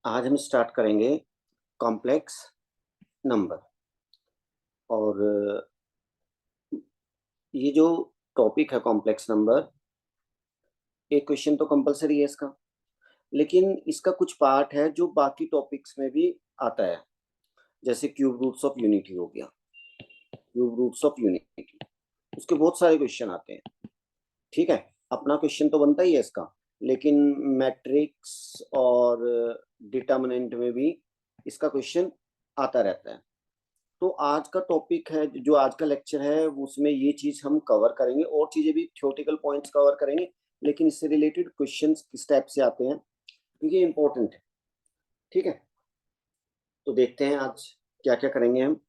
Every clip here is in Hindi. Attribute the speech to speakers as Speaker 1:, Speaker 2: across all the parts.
Speaker 1: आज हम स्टार्ट करेंगे कॉम्प्लेक्स नंबर। और ये जो टॉपिक है कॉम्प्लेक्स नंबर, एक क्वेश्चन तो कंपलसरी है इसका, लेकिन इसका कुछ पार्ट है जो बाकी टॉपिक्स में भी आता है। जैसे क्यूब रूट्स ऑफ यूनिटी हो गया, क्यूब रूट्स ऑफ यूनिटी, उसके बहुत सारे क्वेश्चन आते हैं। ठीक है, अपना क्वेश्चन तो बनता ही है इसका, लेकिन मैट्रिक्स और डिटर्मिनेंट में भी इसका क्वेश्चन आता रहता है। तो आज का टॉपिक है, जो आज का लेक्चर है, उसमें ये चीज हम कवर करेंगे, और चीजें भी थ्योरेटिकल पॉइंट्स कवर करेंगे, लेकिन इससे रिलेटेड क्वेश्चंस किस टाइप से आते हैं क्योंकि ये इंपॉर्टेंट है। ठीक है, तो देखते हैं आज क्या क्या करेंगे हम।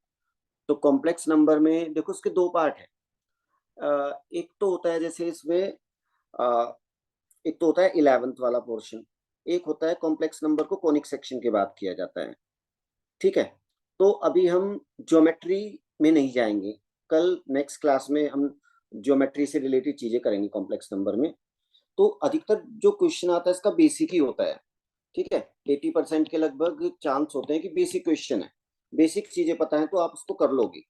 Speaker 1: तो कॉम्प्लेक्स नंबर में देखो, उसके दो पार्ट है। एक तो होता है जैसे इसमें एक तो होता है 11th वाला पोर्शन, एक होता है कॉम्प्लेक्स नंबर को कोनिक सेक्शन के बाद किया जाता है। ठीक है, तो अभी हम ज्योमेट्री में नहीं जाएंगे, कल नेक्स्ट क्लास में हम ज्योमेट्री से रिलेटेड चीजें करेंगे कॉम्प्लेक्स नंबर में। तो अधिकतर जो क्वेश्चन आता है इसका बेसिक ही होता है। ठीक है, 80% के लगभग चांस होते हैं कि बेसिक क्वेश्चन है, बेसिक चीजें पता है तो आप उसको कर लोगे।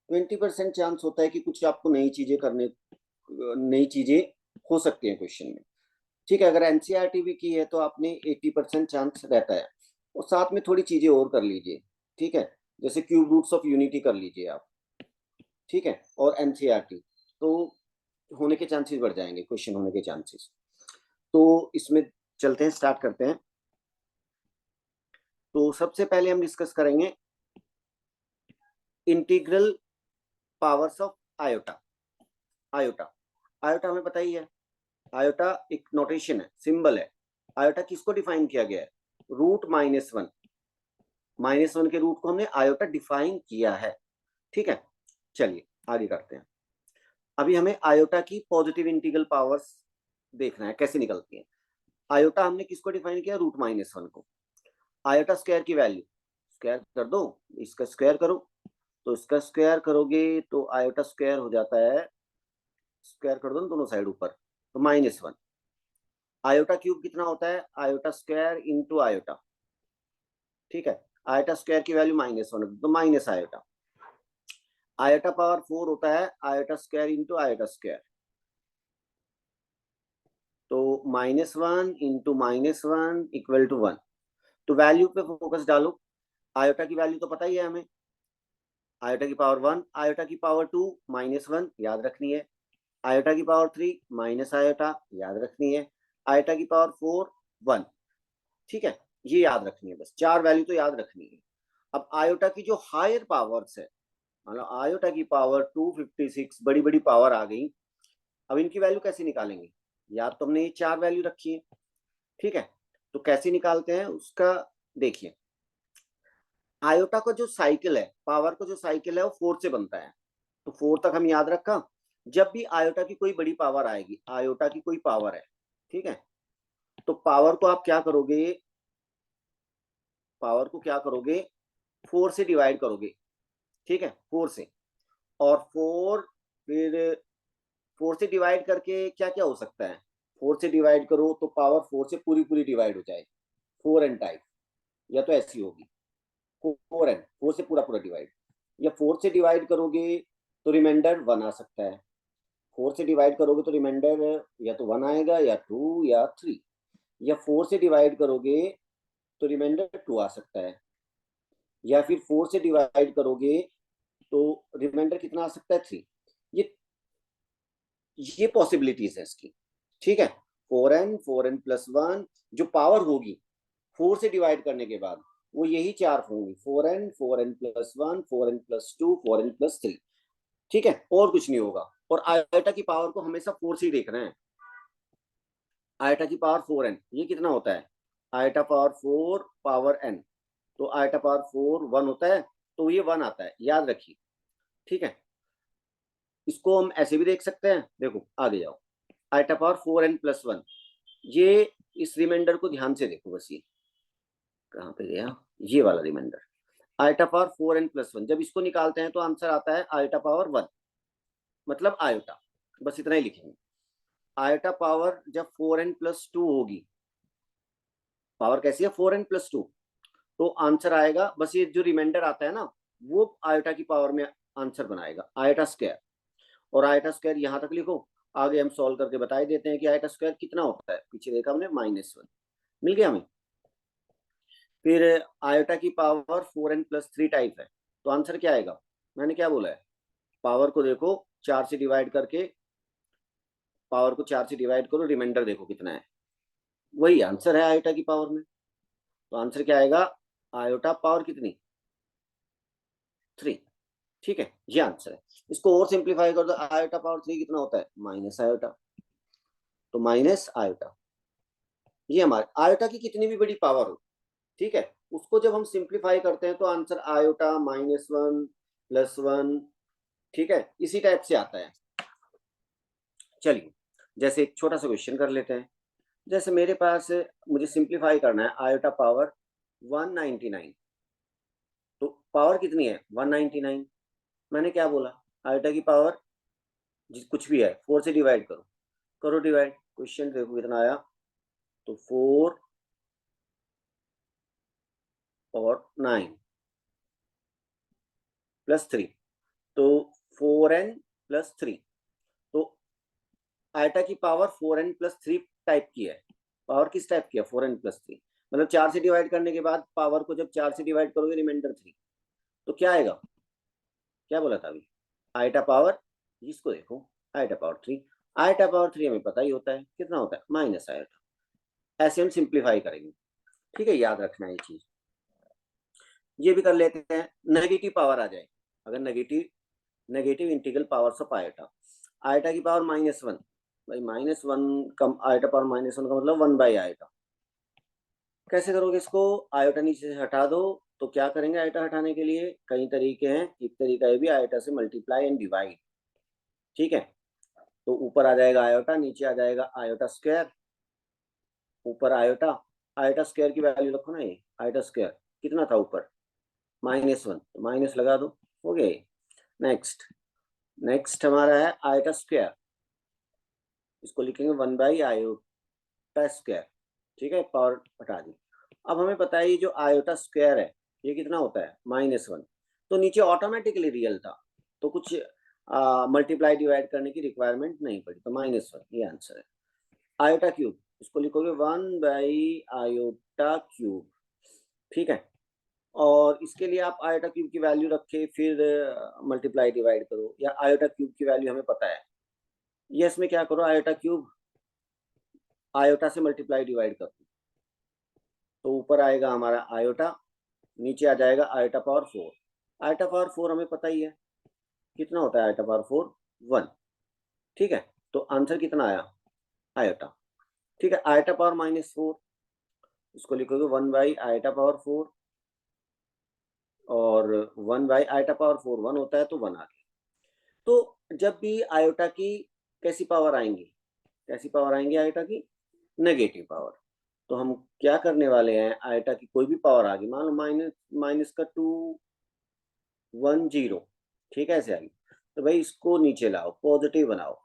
Speaker 1: 20% चांस होता है कि कुछ आपको नई चीजें करने, नई चीजें हो सकती हैं क्वेश्चन में। ठीक है, अगर एनसीईआरटी भी की है तो आपने 80% चांस रहता है, और साथ में थोड़ी चीजें और कर लीजिए। ठीक है, जैसे क्यूब रूट्स ऑफ यूनिटी कर लीजिए आप। ठीक है, और एनसीईआरटी, तो होने के चांसेस बढ़ जाएंगे, क्वेश्चन होने के चांसेस। तो इसमें चलते हैं, स्टार्ट करते हैं। तो सबसे पहले हम डिस्कस करेंगे integral powers of iota. Iota, iota हमें पता ही है, आयोटा एक नोटेशन है, सिंबल है। आयोटा किसको डिफाइन किया गया है? रूट -1, -1 के रूट को हमने आयोटा डिफाइन किया है। ठीक है, चलिए आगे करते हैं। अभी हमें आयोटा की पॉजिटिव इंटीग्रल पावर्स देखना है कैसे निकलती है। आयोटा हमने किसको डिफाइन किया? रूट -1 को। आयोटा स्क्वायर की वैल्यू स्क्वायर कर दो, इसका स्क्वायर करो, तो इसका स्क्वायर करोगे तो आयोटा स्क्वायर हो जाता है, स्क्वायर कर दो ना दोनों साइड ऊपर, तो -1। आयोटा क्यूब कितना होता है? Iota square into iota. ठीक है, आयोटा स्क्वायर की वैल्यू -1 तो माइनस आयोटा। आयोटा पावर 4 होता है iota square into iota square, तो -1 इंटू -1 इक्वल टू 1। तो वैल्यू पे फोकस डालो। आयोटा की वैल्यू तो पता ही है हमें, आयोटा की पावर 1, आयोटा की पावर 2 -1 याद रखनी है, आयोटा की पावर 3 माइनस आयोटा याद रखनी है, आयोटा की पावर 4 1। ठीक है, ये याद रखनी है, बस 4 वैल्यू तो याद रखनी है। अब आयोटा की जो हायर पावर्स है, मतलब आयोटा की पावर 256, बड़ी बड़ी पावर आ गई। अब इनकी वैल्यू कैसे निकालेंगे? याद तो हमने ये 4 वैल्यू रखी है। ठीक है, तो कैसे निकालते हैं उसका देखिए। आयोटा का जो साइकिल है, पावर का जो साइकिल है वो 4 से बनता है, तो 4 तक हम याद रखा। जब भी आयोटा की कोई बड़ी पावर आएगी, आयोटा की कोई पावर है, ठीक है, तो पावर को आप क्या करोगे? पावर को क्या करोगे? 4 से डिवाइड करोगे। ठीक है, 4 से, और 4, फिर 4 से डिवाइड करके क्या क्या हो सकता है? 4 से डिवाइड करो तो पावर 4 से पूरी पूरी डिवाइड हो जाए, 4n टाइप, या तो ऐसी होगी 4n, 4 से पूरा पूरा डिवाइड। या 4 से डिवाइड करोगे तो रिमाइंडर 1 आ सकता है। 4 से डिवाइड करोगे तो रिमाइंडर या तो 1 आएगा, या 2 या 3। या 4 से डिवाइड करोगे तो रिमाइंडर 2 आ सकता है, या फिर 4 से डिवाइड करोगे तो रिमाइंडर कितना आ सकता है? 3। ये पॉसिबिलिटीज है इसकी। ठीक है, 4n प्लस 1 जो पावर होगी 4 से डिवाइड करने के बाद, वो यही 4 होंगी, 4n प्लस 1, 4n+2, 4n+3। ठीक है, और कुछ नहीं होगा। और आयोटा की पावर को हमेशा 4 से ही देखना है। आयोटा की पावर 4n, ये कितना होता है? आयोटा पावर 4 पावर n, तो आयोटा पावर 4 1 होता है, तो ये 1 आता है, याद रखिए। ठीक है, इसको हम ऐसे भी देख सकते हैं, देखो आगे जाओ। आयोटा पावर 4n+1, ये इस रिमाइंडर को ध्यान से देखो, बस ये कहाँ पे गया, ये वाला रिमाइंडर। आयोटा पावर 4n+1, जब इसको निकालते हैं तो आंसर आता है आयोटा पावर 1, मतलब आयोटा, बस इतना ही लिखेंगे। आयोटा पावर जब 4n+2 होगी, पावर कैसी है 4n+2, तो आंसर आएगा बस ये जो रिमाइंडर आता है ना वो आयोटा की पावर में आंसर बनाएगा, आयोटा स्क्वायर। और आयोटा स्क्वायर यहाँ तक लिखो, आगे हम सॉल्व करके बता ही देते हैं कि आयोटा स्क्वायर कितना होता है, पीछे देखा हमने -1 मिल गया हमें। फिर आयोटा की पावर 4n+3 टाइप है, तो आंसर क्या आएगा, मैंने क्या बोला है, पावर को देखो 4 से डिवाइड करके, पावर को 4 से डिवाइड करो, रिमाइंडर देखो कितना है, वही आंसर है आयोटा की पावर में। तो आंसर क्या आएगा, आयोटा पावर कितनी 3। ठीक है, ये आंसर है। इसको और सिंप्लीफाई कर दो, आयोटा पावर 3 कितना होता है माइनस आयोटा, तो माइनस आयोटा। ये हमारे आयोटा की कितनी भी बड़ी पावर हो, ठीक है, उसको जब हम सिंप्लीफाई करते हैं तो आंसर आयोटा -1 +1, ठीक है, इसी टाइप से आता है। चलिए जैसे एक छोटा सा क्वेश्चन कर लेते हैं, जैसे मेरे पास मुझे सिंप्लीफाई करना है आयोटा पावर 199, तो पावर कितनी है 199, मैंने क्या बोला, आयोटा की पावर जिस कुछ भी है 4 से डिवाइड करो, करो डिवाइड, क्वेश्चन देखो कितना आया, तो 4 और 9 +3, तो 4n+3, तो आयटा की पावर 4n+3 टाइप की है, पावर किस टाइप की है 4n+3, मतलब 4 से डिवाइड करने के बाद पावर को जब 4 से डिवाइड करोगे रिमाइंडर 3, तो क्या आएगा, क्या बोला था अभी, आयटा पावर, इसको देखो आयटा पावर 3, आयटा पावर 3 हमें पता ही होता है कितना होता है माइनस आयटा, ऐसे हम सिंप्लीफाई करेंगे, ठीक है, याद रखना ये चीज। ये भी कर लेते हैं, नेगेटिव पावर आ जाए, अगर negative negative integral powers of eta, eta की पावर -1, भाई -1 कम, आयटा पावर -1 का मतलब 1/आयटा, कैसे करोगे इसको, आयोटा नीचे से हटा दो, तो क्या करेंगे आयोटा हटाने के लिए, कई तरीके हैं, एक तरीका ये भी आयोटा से मल्टीप्लाई एंड डिवाइड, ठीक है, तो ऊपर आ जाएगा आयोटा, नीचे आ जाएगा आयोटा स्क्वायर, ऊपर आयोटा, आयोटा स्क्वायर की वैल्यू रखो ना, ये आयोटा स्क्वायर कितना था ऊपर -1, तो माइनस लगा दो, हो गया। नेक्स्ट, नेक्स्ट हमारा है आयोटा स्क्वायर, इसको लिखेंगे 1/आयोटा स्क्वायर, ठीक है, पावर हटा दी। अब हमें पता है ये जो आयोटा स्क्वायर है ये कितना होता है -1, तो नीचे ऑटोमेटिकली रियल था, तो कुछ मल्टीप्लाई डिवाइड करने की रिक्वायरमेंट नहीं पड़ी, तो -1 ये आंसर है। आयोटा क्यूब, इसको लिखोगे 1/आयोटा क्यूब, ठीक है, और इसके लिए आप आयोटा क्यूब की वैल्यू रखे फिर मल्टीप्लाई डिवाइड करो, या आयोटा क्यूब की वैल्यू हमें पता है, ये इसमें क्या करो, आयोटा क्यूब आयोटा से मल्टीप्लाई डिवाइड करो, तो ऊपर आएगा हमारा आयोटा, नीचे आ जाएगा आयोटा पावर 4, आयोटा पावर 4 हमें पता ही है कितना होता है, आयोटा पावर 4 1, ठीक है, तो आंसर कितना आया आयोटा, ठीक है, आयोटा पावर -4, इसको लिखोगे 1/आयोटा पावर 4, और 1/आयोटा पावर 4 1 होता है, तो 1 आ गया। तो जब भी आयोटा की कैसी पावर आएंगी, कैसी पावर आएंगी आयोटा की नेगेटिव पावर, तो हम क्या करने वाले हैं, आयोटा की कोई भी पावर आ गई, मान लो माइनस माइनस का 210, ठीक है, ऐसे आ गई, तो भाई इसको नीचे लाओ, पॉजिटिव बनाओ,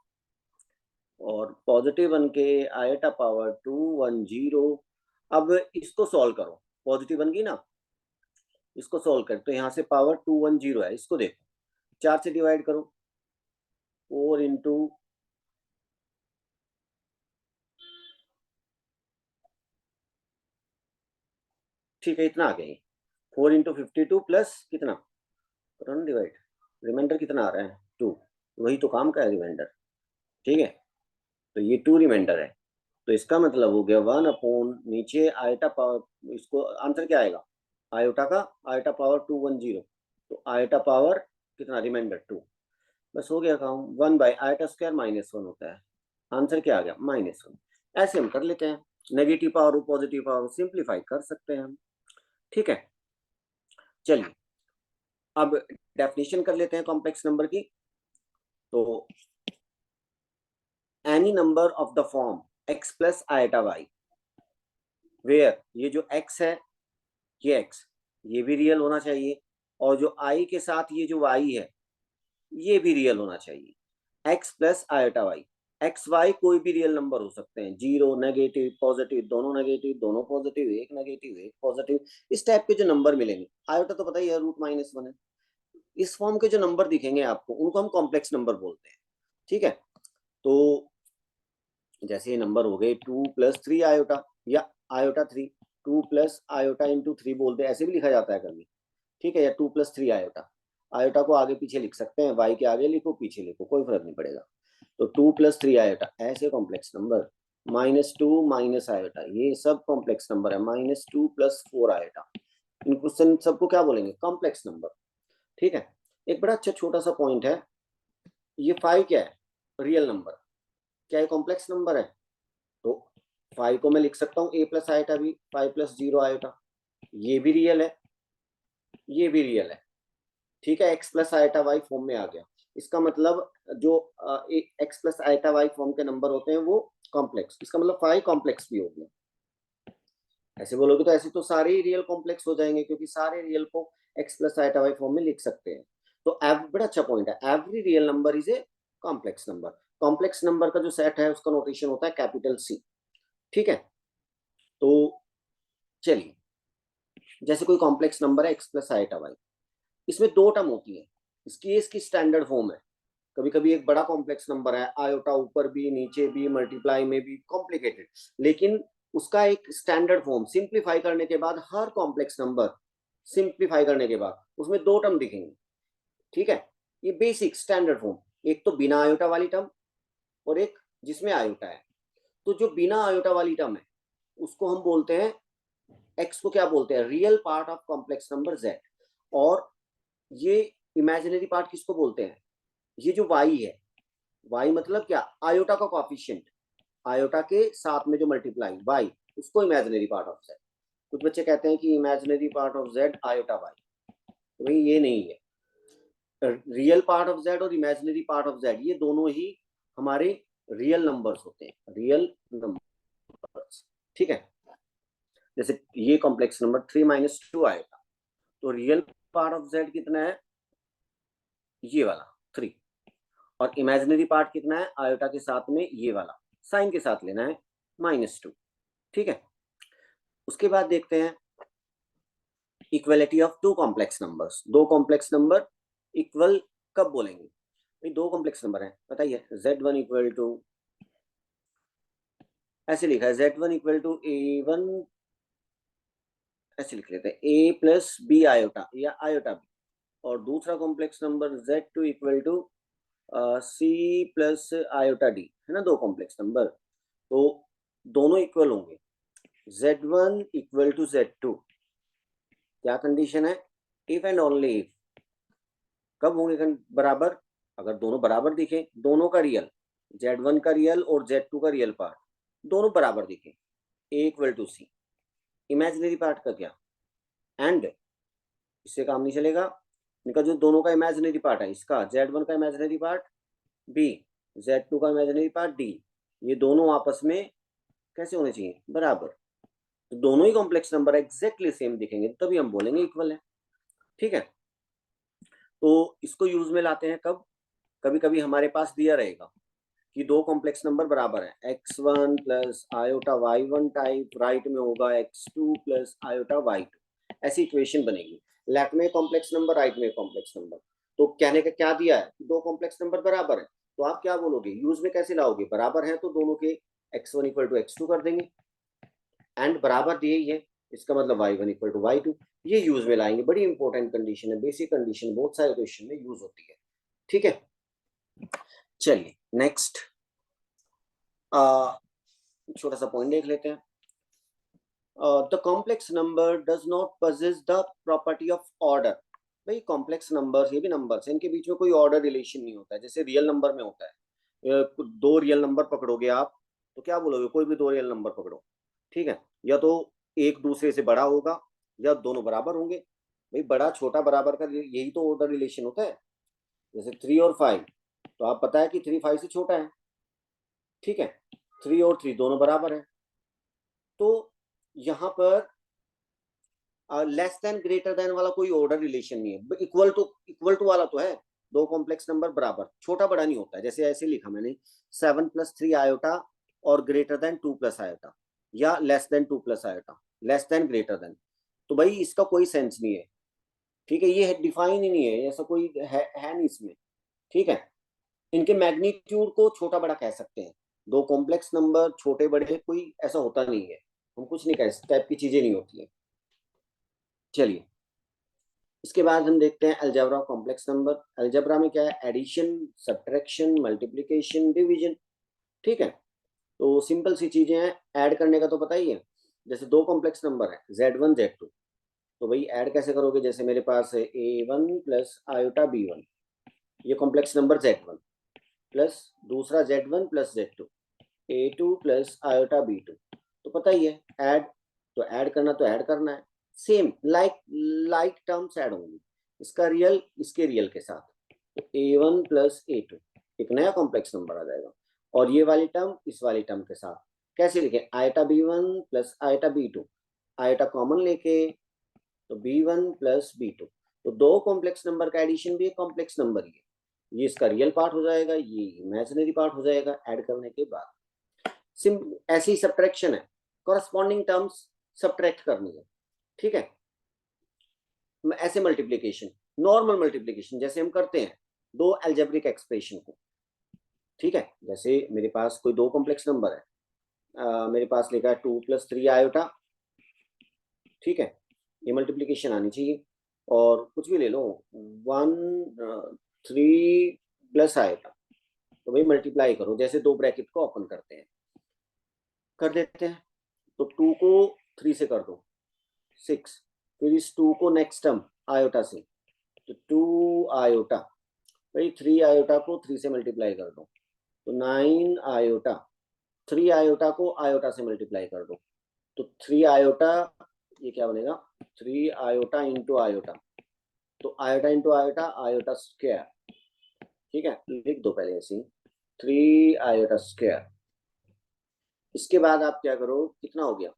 Speaker 1: और पॉजिटिव बन के आयोटा पावर 210, अब इसको सॉल्व करो, पॉजिटिव बन गई ना, इसको सॉल्व कर, तो यहाँ से पावर 210 है, इसको देखो 4 से डिवाइड करो, 4 इंटू, ठीक है, इतना आ गया, 4 × 52 प्लस कितना, रन डिवाइड, रिमाइंडर कितना आ रहा है 2, वही तो काम का है रिमाइंडर, ठीक है, तो ये 2 रिमाइंडर है, तो इसका मतलब हो गया 1 नीचे आयोटा पावर, इसको आंसर क्या आएगा आयोटा का, आयोटा पावर 210, तो आयोटा पावर कितना रिमाइंडर 2, बस हो गया काम, 1/आयोटा स्क्वायर -1 होता है, आंसर क्या आ गया -1, ऐसे हम कर लेते हैं, negative power positive power simplify कर सकते हैं हम, ठीक है। चलिए अब डेफिनेशन कर लेते हैं कॉम्प्लेक्स नंबर की, तो any number of the form x + iota y, where ये जो x है, ये x, ये भी रियल होना चाहिए, और जो i के साथ ये जो y है ये भी रियल होना चाहिए, x + iota y, X Y कोई भी रियल नंबर हो सकते हैं, जीरो, नेगेटिव, पॉजिटिव, दोनों पॉजिटिव, एक नेगेटिव, एक पॉजिटिव, इस टाइप के जो नंबर मिलेंगे। आयोटा तो पता ही है √-1 है। इस फॉर्म के जो नंबर दिखेंगे आपको उनको हम कॉम्प्लेक्स नंबर बोलते हैं। ठीक है, तो जैसे ये नंबर हो गए 2+3 आयोटा या आयोटा 3, 2+ आयोटा इंटू 3 बोलते हैं, ऐसे भी लिखा जाता है कभी। ठीक है, या 2+3 आयोटा, आयोटा को आगे पीछे लिख सकते हैं, वाई के आगे लिखो पीछे लिखो कोई फर्क नहीं पड़ेगा। तो 2+3 आयोटा ऐसे कॉम्प्लेक्स नंबर, -2 माइनस आयोटा ये सब कॉम्प्लेक्स नंबर है, -2+4 आयोटा, इन क्वेश्चन सबको क्या बोलेंगे, कॉम्प्लेक्स नंबर। ठीक है, एक बड़ा अच्छा छोटा सा पॉइंट है, ये 5 क्या है, रियल नंबर, क्या ये कॉम्प्लेक्स नंबर है? तो 5 को मैं लिख सकता हूँ a+ आयोटा भी, 5+0 आयोटा, ये भी रियल है, ये भी रियल है। ठीक है, x+ आयोटा y फॉर्म में आ गया, इसका मतलब जो x+ आयोटा y फॉर्म के नंबर होते हैं वो कॉम्प्लेक्स, इसका मतलब 5 कॉम्प्लेक्स भी हो गया। ऐसे बोलोगे तो ऐसे तो सारे ही रियल कॉम्प्लेक्स हो जाएंगे, क्योंकि सारे रियल को x+ आयोटा y फॉर्म में लिख सकते हैं। तो बड़ा अच्छा पॉइंट है, every real number is a complex number. Complex number का जो सेट है उसका नोटेशन होता है कैपिटल C। ठीक है, तो चलिए, जैसे कोई कॉम्प्लेक्स नंबर है x+ आयोटा y, इसमें 2 टर्म होती है, इसकी स्टैंडर्ड फॉर्म है। कभी कभी एक बड़ा कॉम्प्लेक्स नंबर है, आयोटा ऊपर भी नीचे भी मल्टीप्लाई में भी कॉम्प्लिकेटेड, लेकिन उसका एक स्टैंडर्ड फॉर्म, सिंप्लीफाई करने के बाद हर कॉम्प्लेक्स नंबर सिंप्लीफाई करने के बाद उसमें 2 टर्म दिखेंगे। ठीक है, ये बेसिक स्टैंडर्ड फॉर्म, एक तो बिना आयोटा वाली टर्म और एक जिसमें आयोटा है। तो जो बिना आयोटा वाली टर्म है उसको हम बोलते हैं, एक्स को क्या बोलते हैं, real part of complex number z, और ये इमेजिनरी पार्ट किसको बोलते हैं, ये जो y है, y मतलब क्या, आयोटा का कोएफिशिएंट, आयोटा के साथ में जो मल्टीप्लाई y, उसको इमेजिनरी पार्ट ऑफ z। कुछ बच्चे कहते हैं कि imaginary part of z iota y, तो भाई ये नहीं है, रियल पार्ट ऑफ z और इमेजिनरी पार्ट ऑफ z ये दोनों ही हमारे रियल नंबर्स होते हैं, रियल नंबर्स। ठीक है, जैसे ये कॉम्प्लेक्स नंबर 3-2 आएगा, तो रियल पार्ट ऑफ z कितना है, ये वाला 3, और इमेजिनरी पार्ट कितना है, आयोटा के साथ में ये वाला, साइन के साथ लेना है, -2। ठीक है, उसके बाद देखते हैं equality of 2 complex numbers. 2 complex number equal कब बोलेंगे, भाई 2 कॉम्प्लेक्स नंबर है, बताइए, z1 इक्वल टू, ऐसे लिखा है z1 इक्वल टू a1, ऐसे लिख लेते हैं a+b आयोटा या आयोटा b, और दूसरा complex number z2 equal to c+ iota d, है ना, 2 कॉम्प्लेक्स नंबर, तो दोनों इक्वल होंगे, z1 इक्वल टू z2, क्या कंडीशन है, इफ एंड ओनली इफ, कब होंगे बराबर, अगर दोनों बराबर दिखे, दोनों का रियल, z1 का रियल और z2 का रियल पार्ट दोनों बराबर दिखे, a इक्वल टू c, इमेजिनरी पार्ट का क्या, एंड इससे काम नहीं चलेगा, इनका जो दोनों का इमेजिनरी पार्ट है, इसका z1 का इमेजिनरी पार्ट b, z2 का इमेजिनरी पार्ट d, ये दोनों आपस में कैसे होने चाहिए, बराबर, तो दोनों ही कॉम्प्लेक्स नंबर एग्जैक्टली सेम दिखेंगे तभी हम बोलेंगे इक्वल है। ठीक है, तो इसको यूज में लाते हैं कब, कभी कभी हमारे पास दिया रहेगा कि 2 कॉम्प्लेक्स नंबर बराबर है, x1 plus iota y1 type, right में होगा x2 प्लस आयोटा y2, ऐसी इक्वेशन बनेगी, लेफ्ट में कॉम्प्लेक्स नंबर, राइट में कॉम्प्लेक्स नंबर। तो कहने का क्या दिया है, 2 कॉम्प्लेक्स नंबर बराबर है, तो आप क्या बोलोगे, यूज में कैसे लाओगे, बराबर है तो दोनों के x1 इक्वल टू x2 कर देंगे, एंड बराबर दिए ही है, इसका मतलब y1 इक्वल टू y2, ये यूज में लाएंगे, बड़ी इंपॉर्टेंट कंडीशन है, बेसिक कंडीशन, बहुत सारे क्वेश्चन में यूज होती है। ठीक है, चलिए नेक्स्ट छोटा सा पॉइंट देख लेते हैं, the complex number does not possess the property of order. भाई कॉम्प्लेक्स नंबर ये भी नंबर्स हैं, इनके बीच में कोई ऑर्डर रिलेशन नहीं होता है, जैसे रियल नंबर में होता है, 2 रियल नंबर पकड़ोगे आप तो क्या बोलोगे, कोई भी 2 रियल नंबर पकड़ो, ठीक है, या तो एक दूसरे से बड़ा होगा या दोनों बराबर होंगे, भाई बड़ा छोटा बराबर का यही तो ऑर्डर रिलेशन होता है, जैसे 3 और 5, तो आप पता है कि 3 5 से छोटा है, ठीक है, 3 और 3 दोनों बराबर है, तो यहाँ पर लेस देन ग्रेटर देन वाला कोई ऑर्डर रिलेशन नहीं है, इक्वल टू वाला तो है, दो कॉम्प्लेक्स नंबर बराबर, छोटा बड़ा नहीं होता है, जैसे ऐसे लिखा मैंने 7+3 आयोटा और ग्रेटर देन 2+ आयोटा, या less than 2+ iota, less than greater than, तो भाई इसका कोई सेंस नहीं है, ठीक है, ये डिफाइन ही नहीं है, ऐसा कोई है नहीं इसमें, ठीक है। इनके मैग्नीट्यूड को छोटा बड़ा कह सकते हैं, दो कॉम्प्लेक्स नंबर छोटे बड़े कोई ऐसा होता नहीं है, हम कुछ नहीं कह, इस टाइप की चीजें नहीं होती है। चलिए, इसके बाद हम देखते हैं algebra of complex number. Algebra में क्या है, एडिशन, सब्ट्रैक्शन, मल्टीप्लिकेशन, डिवीजन, ठीक है। तो सिंपल सी चीजें हैं, ऐड करने का तो पता ही है, जैसे दो कॉम्प्लेक्स नंबर है Z1 Z2, तो भाई ऐड कैसे करोगे, जैसे मेरे पास है A1 प्लस आयोटा B1, ये कॉम्प्लेक्स नंबर Z1, प्लस दूसरा Z1 plus Z2, A2 plus iota B2, तो पता ही है ऐड, तो ऐड करना तो ऐड करना है, same like like terms add होंगी, इसका रियल इसके रियल के साथ, तो A1 प्लस A2 एक नया कॉम्प्लेक्स नंबर आ जाएगा, और ये वाली टर्म इस वाली टर्म के साथ कैसे लिखे, iota B1 plus iota B2, iota common लेके तो B1 प्लस B2, तो दो कॉम्प्लेक्स नंबर का एडिशन भी एक कॉम्प्लेक्स नंबर ही है, ये इसका रियल पार्ट हो जाएगा, ये इमेजिनरी पार्ट हो जाएगा ऐड करने के बाद। ऐसी सब्ट्रैक्शन है, कॉरस्पॉन्डिंग टर्म्स सब्ट्रैक्ट करनी है, ठीक है। ऐसे मल्टीप्लिकेशन, नॉर्मल मल्टीप्लिकेशन जैसे हम करते हैं दो एल्जेब्रिक एक्सप्रेशन को, ठीक है, जैसे मेरे पास कोई दो कॉम्प्लेक्स नंबर है, मेरे पास लिखा है 2+3 आयोटा, ठीक है, ये मल्टीप्लिकेशन आनी चाहिए, और कुछ भी ले लो 1 3 प्लस आयोटा, तो भाई मल्टीप्लाई करो, जैसे दो ब्रैकेट को ओपन करते हैं, कर देते हैं, तो 2 को 3 से कर दो 6, फिर इस 2 को नेक्स्ट टर्म आयोटा से, तो 2 आयोटा, भाई 3 आयोटा को 3 से मल्टीप्लाई कर दो, तो 9 आयोटा, 3 आयोटा को आयोटा से मल्टीप्लाई कर दो, तो 3 आयोटा, ये क्या बनेगा 3 आयोटा इंटू आयोटा, तो iota into iota iota square, ठीक है, लिख दो पहले ऐसे 3 आयोटा स्क्वायर। इसके बाद आप क्या करो, कितना हो गया,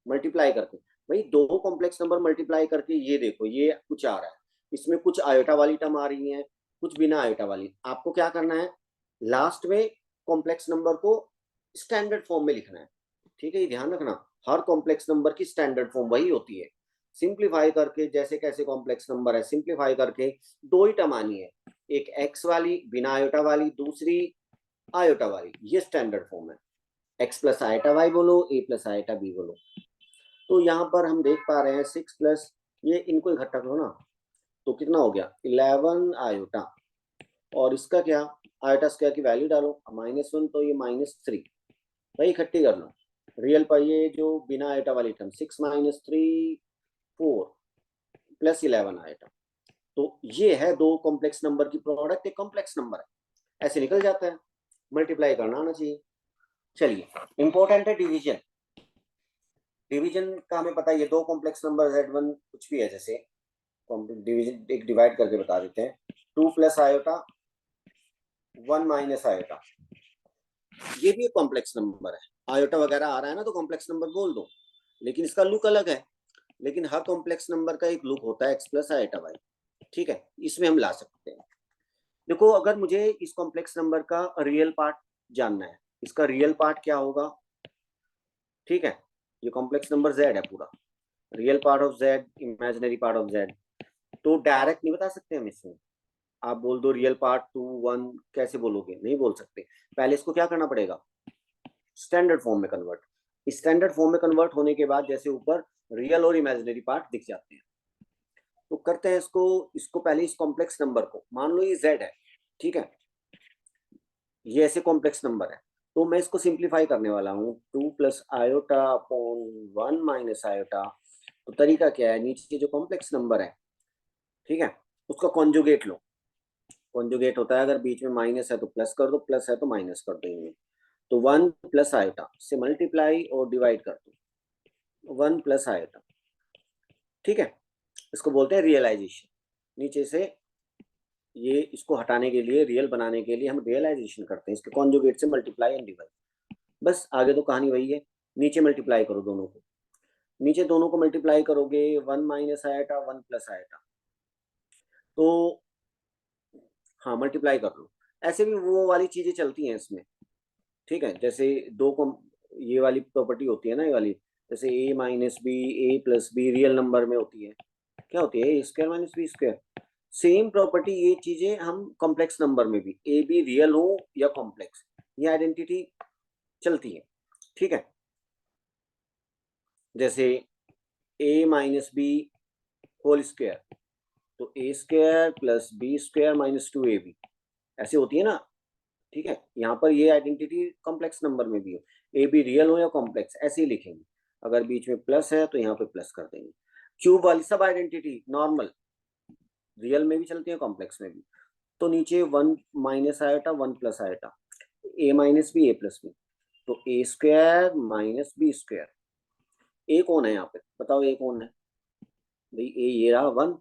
Speaker 1: मल्टीप्लाई करके, भाई दो कॉम्प्लेक्स नंबर मल्टीप्लाई करके, ये देखो ये कुछ आ रहा है, इसमें कुछ आयोटा वाली टर्म आ रही है, कुछ बिना आयोटा वाली, आपको क्या करना है, लास्ट में कॉम्प्लेक्स नंबर को स्टैंडर्ड फॉर्म में लिखना है, ठीक है, ये ध्यान रखना, हर कॉम्प्लेक्स नंबर की स्टैंडर्ड फॉर्म वही होती है, सिंप्लीफाई करके, जैसे कैसे कॉम्प्लेक्स नंबर है सिंप्लीफाई करके दो ही टर्म आनी है, एक एक्स वाली बिना आयोटा वाली, दूसरी आयोटा वाली, ये स्टैंडर्ड फॉर्म है, एक्स प्लस आयोटा वाई बोलो, ए प्लस आयोटा बी बोलो। तो यहाँ पर हम देख पा रहे हैं 6 प्लस, ये इनको इकट्ठा करो ना, तो कितना हो गया 11 आयोटा, और इसका क्या, आयोटा स्क्वायर की वैल्यू डालो -1, तो ये -3, भाई इकट्ठी कर लो, रियल पर ये जो बिना आयोटा वाली टर्म 6 - 3 4 प्लस 11 आयोटा, तो ये है दो कॉम्प्लेक्स नंबर की प्रोडक्ट, एक कॉम्प्लेक्स नंबर है, ऐसे निकल जाता है, मल्टीप्लाई करना आना चाहिए। चलिए, इंपॉर्टेंट है डिवीजन, डिवीजन का हमें पता है, ये दो कॉम्प्लेक्स नंबर Z1 कुछ भी है, जैसे डिवीजन एक डिवाइड करके बता देते हैं, 2 प्लस आयोटा 1 माइनस आयोटा, ये भी एक कॉम्प्लेक्स नंबर है, आयोटा वगैरह आ रहा है ना तो कॉम्प्लेक्स नंबर बोल दो, लेकिन इसका लुक अलग है, लेकिन हर कॉम्प्लेक्स नंबर का एक लुक होता है, x प्लस आयोटा वाई, ठीक है, इसमें हम ला सकते हैं। देखो, अगर मुझे इस कॉम्प्लेक्स नंबर का रियल पार्ट जानना है, इसका रियल पार्ट क्या होगा, ठीक है, ये कॉम्प्लेक्स नंबर z है पूरा, real part of z, imaginary part of z, तो डायरेक्ट नहीं बता सकते हम इसमें, आप बोल दो रियल पार्ट 2 1, कैसे बोलोगे, नहीं बोल सकते, पहले इसको क्या करना पड़ेगा, स्टैंडर्ड फॉर्म में कन्वर्ट, स्टैंडर्ड फॉर्म में कन्वर्ट होने के बाद जैसे ऊपर रियल और इमेजिनरी पार्ट दिख जाते हैं, तो करते हैं इसको, इसको पहले इस कॉम्प्लेक्स नंबर को मान लो ये z है, ठीक है, ये ऐसे कॉम्प्लेक्स नंबर है, तो मैं इसको सिंप्लीफाई करने वाला हूँ, 2 plus iota upon 1 minus iota, तो तरीका क्या है, नीचे जो कॉम्प्लेक्स नंबर है, ठीक है, उसका कॉन्जुगेट लो, कॉन्जुगेट होता है अगर बीच में माइनस है तो प्लस कर दो, प्लस है तो माइनस कर दो इनमें, तो 1 प्लस आयोटा से मल्टीप्लाई और डिवाइड कर दो, 1 प्लस आयोटा, ठीक है, इसको बोलते हैं रियलाइजेशन, नीचे से ये इसको हटाने के लिए, रियल बनाने के लिए हम रियलाइजेशन करते हैं, इसके कॉन्जुगेट से मल्टीप्लाई एंड डिवाइड, बस आगे तो कहानी वही है, नीचे मल्टीप्लाई करो दोनों को, नीचे दोनों को मल्टीप्लाई करोगे 1 माइनस आयोटा 1 प्लस आयोटा, तो हाँ मल्टीप्लाई कर लो, ऐसे भी वो वाली चीजें चलती हैं इसमें, ठीक है। जैसे दो को ये वाली प्रॉपर्टी होती है ना, ये वाली, जैसे a minus b, a plus b real number में होती है, क्या होती है, a square minus b square. Same property ये चीजें हम कॉम्प्लेक्स नंबर में भी, ए बी रियल हो या कॉम्प्लेक्स, ये आइडेंटिटी चलती है, ठीक है। जैसे a minus b whole square, तो a square plus b square minus 2ab, ऐसे होती है ना, ठीक है। यहाँ पर ये आइडेंटिटी कॉम्प्लेक्स नंबर में भी हो, ए बी रियल हो या कॉम्प्लेक्स, ऐसे ही लिखेंगे। अगर बीच में प्लस है तो यहाँ पे प्लस कर देंगे। क्यूब वाली सब आइडेंटिटी नॉर्मल रियल में भी चलती है, कॉम्प्लेक्स में भी। तो नीचे one minus iota, one plus iota, a minus b a plus b, तो a square minus b square. ए कौन है यहाँ पे, बताओ ए कौन है भाई, ए ये रहा 1,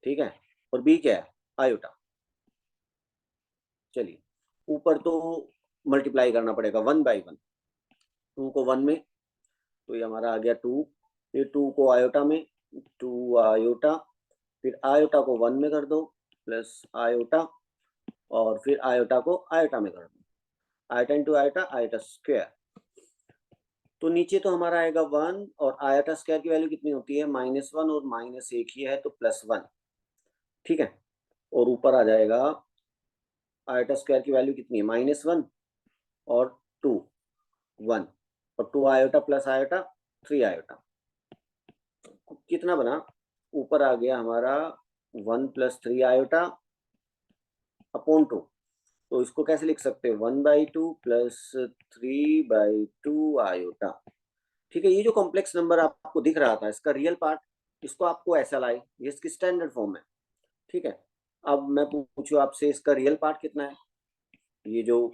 Speaker 1: ठीक है, और बी क्या है, आयोटा। चलिए ऊपर तो मल्टीप्लाई करना पड़ेगा 1/1, 2 को 1 में, तो ये हमारा आ गया 2, फिर 2 को आयोटा में, 2 आयोटा, फिर आयोटा को 1 में कर दो प्लस आयोटा, और फिर आयोटा को आयोटा में कर दो, iota into iota, iota square. तो नीचे तो हमारा आएगा 1, और आयोटा स्क्वायर की वैल्यू कितनी होती है, -1, और माइनस एक ही है तो +1, ठीक है। और ऊपर आ जाएगा आयोटा स्क्वायर की वैल्यू कितनी है, -1 और 2, 1, और 2 आयोटा प्लस आयोटा 3 आयोटा, कितना बना, ऊपर आ गया हमारा 1 + 3 आयोटा अपॉन 2। तो इसको कैसे लिख सकते हैं, 1/2 + 3/2 आयोटा, ठीक है। ये जो कॉम्प्लेक्स नंबर आपको दिख रहा था, इसका रियल पार्ट, इसको आपको ऐसा लाए, ये इसकी स्टैंडर्ड फॉर्म है, ठीक है। अब मैं पूछूं आपसे, इसका रियल पार्ट कितना है, ये जो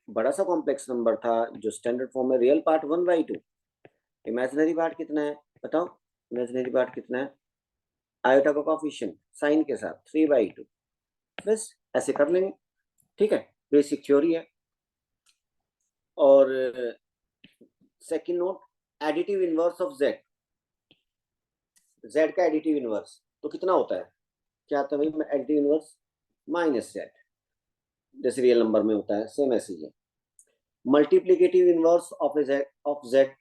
Speaker 1: बड़ा सा कॉम्प्लेक्स नंबर था जो स्टैंडर्ड फॉर्म है, रियल पार्ट 1/2, इमेजिनरी पार्ट कितना है बताओ, इमेजिनरी पार्ट कितना है, आयोटा का कोएफिशिएंट साइन के साथ 3/2, बस ऐसे कर लेंगे, ठीक है। बेसिक थ्योरी है। और second note, additive inverse of Z, Z का एडिटिव इनवर्स तो कितना होता है, क्या आता है भाई, एडिटिव इनवर्स -z, जैसे रियल नंबर में होता है सेम ऐसे ही है। Multiplicative inverse of Z, of Z,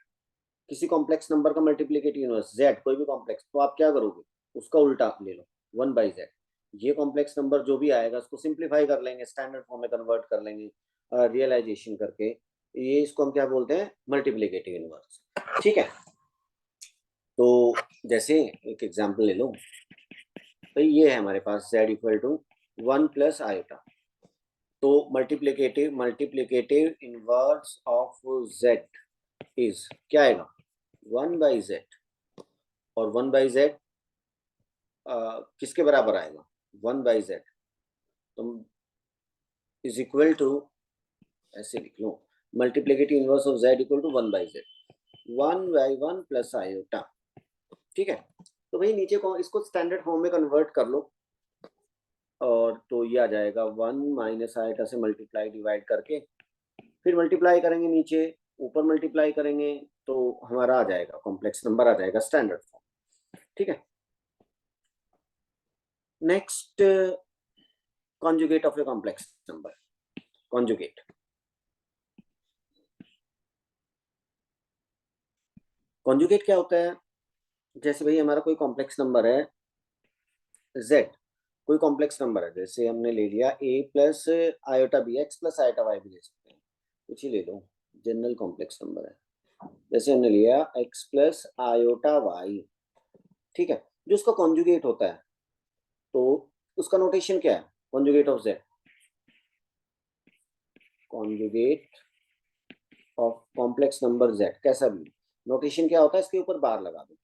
Speaker 1: किसी कॉम्प्लेक्स नंबर का मल्टीप्लिकेटिव इनवर्स जेड, कोई भी कॉम्प्लेक्स, तो आप क्या करोगे, उसका उल्टा ले लो, 1/z। ये कॉम्प्लेक्स नंबर जो भी आएगा उसको सिंप्लीफाई कर लेंगे, स्टैंडर्ड फॉर्म में कन्वर्ट कर लेंगे रियलाइजेशन करके, ये इसको हम क्या बोलते हैं, मल्टीप्लिकेटिव इनवर्स, ठीक है। तो जैसे एक एग्जांपल ले लो, तो ये है हमारे पास z = 1 + आयोटा, तो multiplicative inverse of z is क्या आएगा, 1/z, और 1/z किसके बराबर आएगा, 1/z, तो इज इक्वल टू, ऐसे लिख लो, multiplicative inverse of z = 1/z, 1/1 + iota, ठीक है। तो भाई नीचे को इसको स्टैंडर्ड फॉर्म में कन्वर्ट कर लो, और तो ये आ जाएगा 1 - आयोटा से मल्टीप्लाई डिवाइड करके, फिर मल्टीप्लाई करेंगे नीचे, ऊपर मल्टीप्लाई करेंगे, तो हमारा आ जाएगा कॉम्प्लेक्स नंबर, आ जाएगा स्टैंडर्ड फॉर्म, ठीक है। Next, conjugate of a complex number, conjugate, conjugate क्या होता है, जैसे भाई हमारा कोई कॉम्प्लेक्स नंबर है z, कोई कॉम्प्लेक्स नंबर है, जैसे हमने ले लिया a + iota b, x + iota y भी ले सकते हैं, कुछ ही ले लो, जनरल कॉम्प्लेक्स नंबर है, जैसे हमने लिया x + आयोटा y, ठीक है। जो उसका कॉन्जुगेट होता है, तो उसका नोटेशन क्या है, conjugate of z, conjugate of complex number z, कैसा भी नोटेशन क्या होता है, इसके ऊपर बार लगा दो।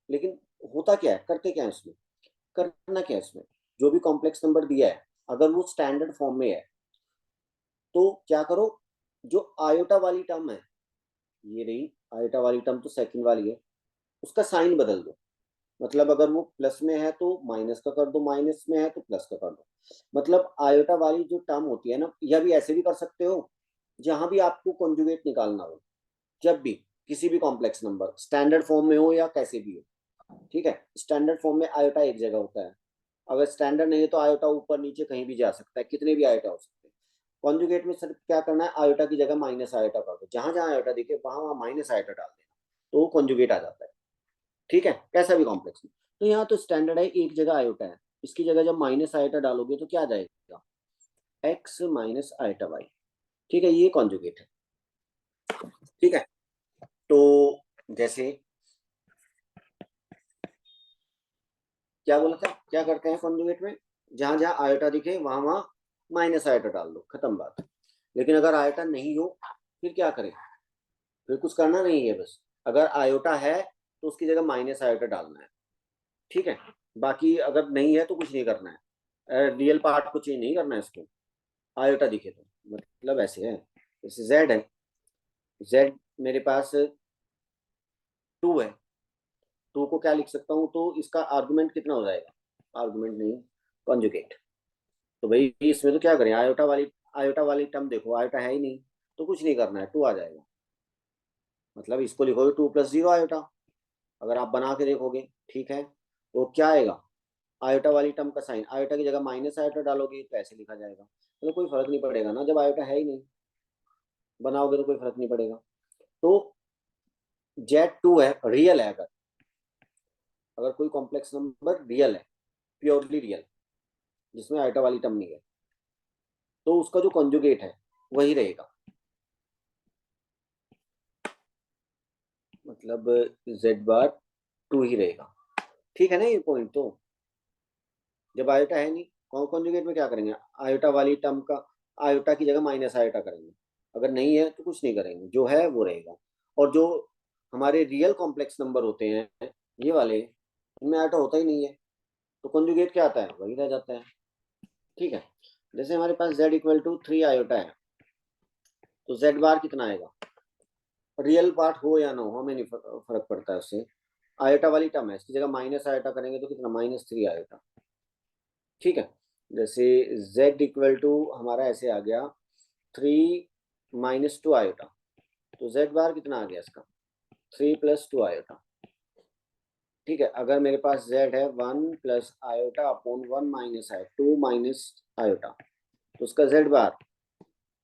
Speaker 1: लेकिन होता क्या है, करते क्या है इसमें, करना क्या है इसमें, जो भी कॉम्प्लेक्स नंबर दिया है अगर वो स्टैंडर्ड फॉर्म में है, तो क्या करो, जो आयोटा वाली टर्म है, ये रही आयोटा वाली टर्म, तो सेकंड वाली है, उसका साइन बदल दो, मतलब अगर वो प्लस में है तो माइनस का कर दो, माइनस में है तो प्लस का कर दो, मतलब आयोटा वाली जो टर्म होती है ना, या भी ऐसे भी कर सकते हो, जहां भी आपको कॉन्जुगेट निकालना हो, जब भी किसी भी कॉम्प्लेक्स नंबर स्टैंडर्ड फॉर्म में हो या कैसे भी हो, ठीक है। स्टैंडर्ड फॉर्म में आयोटा एक जगह होता है, अगर स्टैंडर्ड नहीं है तो आयोटा ऊपर नीचे कहीं भी जा सकता है, कितने भी आयोटा हो सकते हैं। कॉन्जुगेट में सिर्फ क्या करना है, आयोटा की जगह माइनस आयोटा कर दो, जहां जहां आयोटा दिखे वहां वहां माइनस आयोटा डाल देना, तो वो कॉन्जुगेट आ जाता है। ठीक है, कैसा भी कॉम्प्लेक्स में। तो यहाँ तो स्टैंडर्ड है, एक जगह आयोटा है, इसकी जगह जब माइनस आयोटा डालोगे तो क्या आ जाएगा, एक्स माइनस आयोटा वाई। ठीक है, ये कॉन्जुगेट है। ठीक है, तो जैसे क्या बोला था, क्या करते हैं कॉन्जुगेट में, जहां जहां आयोटा दिखे वहां वहां माइनस आयोटा डाल दो, खत्म बात। लेकिन अगर आयोटा नहीं हो फिर क्या करें, फिर कुछ करना नहीं है, बस अगर आयोटा है तो उसकी जगह माइनस आयोटा डालना है। ठीक है, बाकी अगर नहीं है तो कुछ नहीं करना है, रियल पार्ट को चेंज नहीं करना है इसको, आयोटा दिखे तो, मतलब ऐसे है। जैसे जेड है, जेड मेरे पास 2 है, 2 को क्या लिख सकता हूँ, तो इसका आर्गुमेंट कितना हो जाएगा, आर्गुमेंट नहीं, कॉन्जुगेट। तो भाई इसमें तो क्या करें, आयोटा वाली टर्म देखो, आयोटा है ही नहीं, तो कुछ नहीं करना है, 2 आ जाएगा। मतलब इसको लिखोगे 2 + 0 आयोटा, अगर आप बना के देखोगे। ठीक है, तो क्या आएगा, आयोटा वाली टर्म का साइन, आयोटा की जगह माइनस आयोटा डालोगे तो ऐसे लिखा जाएगा, तो कोई फर्क नहीं पड़ेगा ना, जब आयोटा है ही नहीं, बनाओगे तो कोई फर्क नहीं पड़ेगा। तो Z2 है, रियल है, अगर अगर कोई कॉम्प्लेक्स नंबर रियल है, प्योरली रियल, जिसमें आयोटा वाली टर्म नहीं है, तो उसका जो कॉन्जुगेट है वही रहेगा, मतलब Z⁻2 ही रहेगा। ठीक है ना ये पॉइंट। तो जब आयोटा है नहीं, कॉन्जुगेट में क्या करेंगे, आयोटा वाली टर्म का, आयोटा की जगह माइनस आयोटा करेंगे, अगर नहीं है तो कुछ नहीं करेंगे, जो है वो रहेगा। और जो हमारे रियल कॉम्प्लेक्स नंबर होते हैं ये वाले, इनमें आयोटा होता ही नहीं है, तो कॉन्जुगेट क्या आता है, वही रह जाता है। ठीक है, जैसे हमारे पास Z = 3 आयोटा है, तो Z कितना आएगा, रियल पार्ट हो या ना हो हमें नहीं फर्क पड़ता है उससे, आयोटा वाली टर्म है, इसकी जगह माइनस आयोटा करेंगे तो कितना, -3 आयोटा। ठीक है, जैसे Z हमारा ऐसे आ गया 3 - 2 आयोटा, तो Z कितना आ गया इसका, 3 + 2 आयोटा। ठीक है, अगर मेरे पास Z है 1 + आयोटा/1 - 2 - आयोटा, तो उसका Z,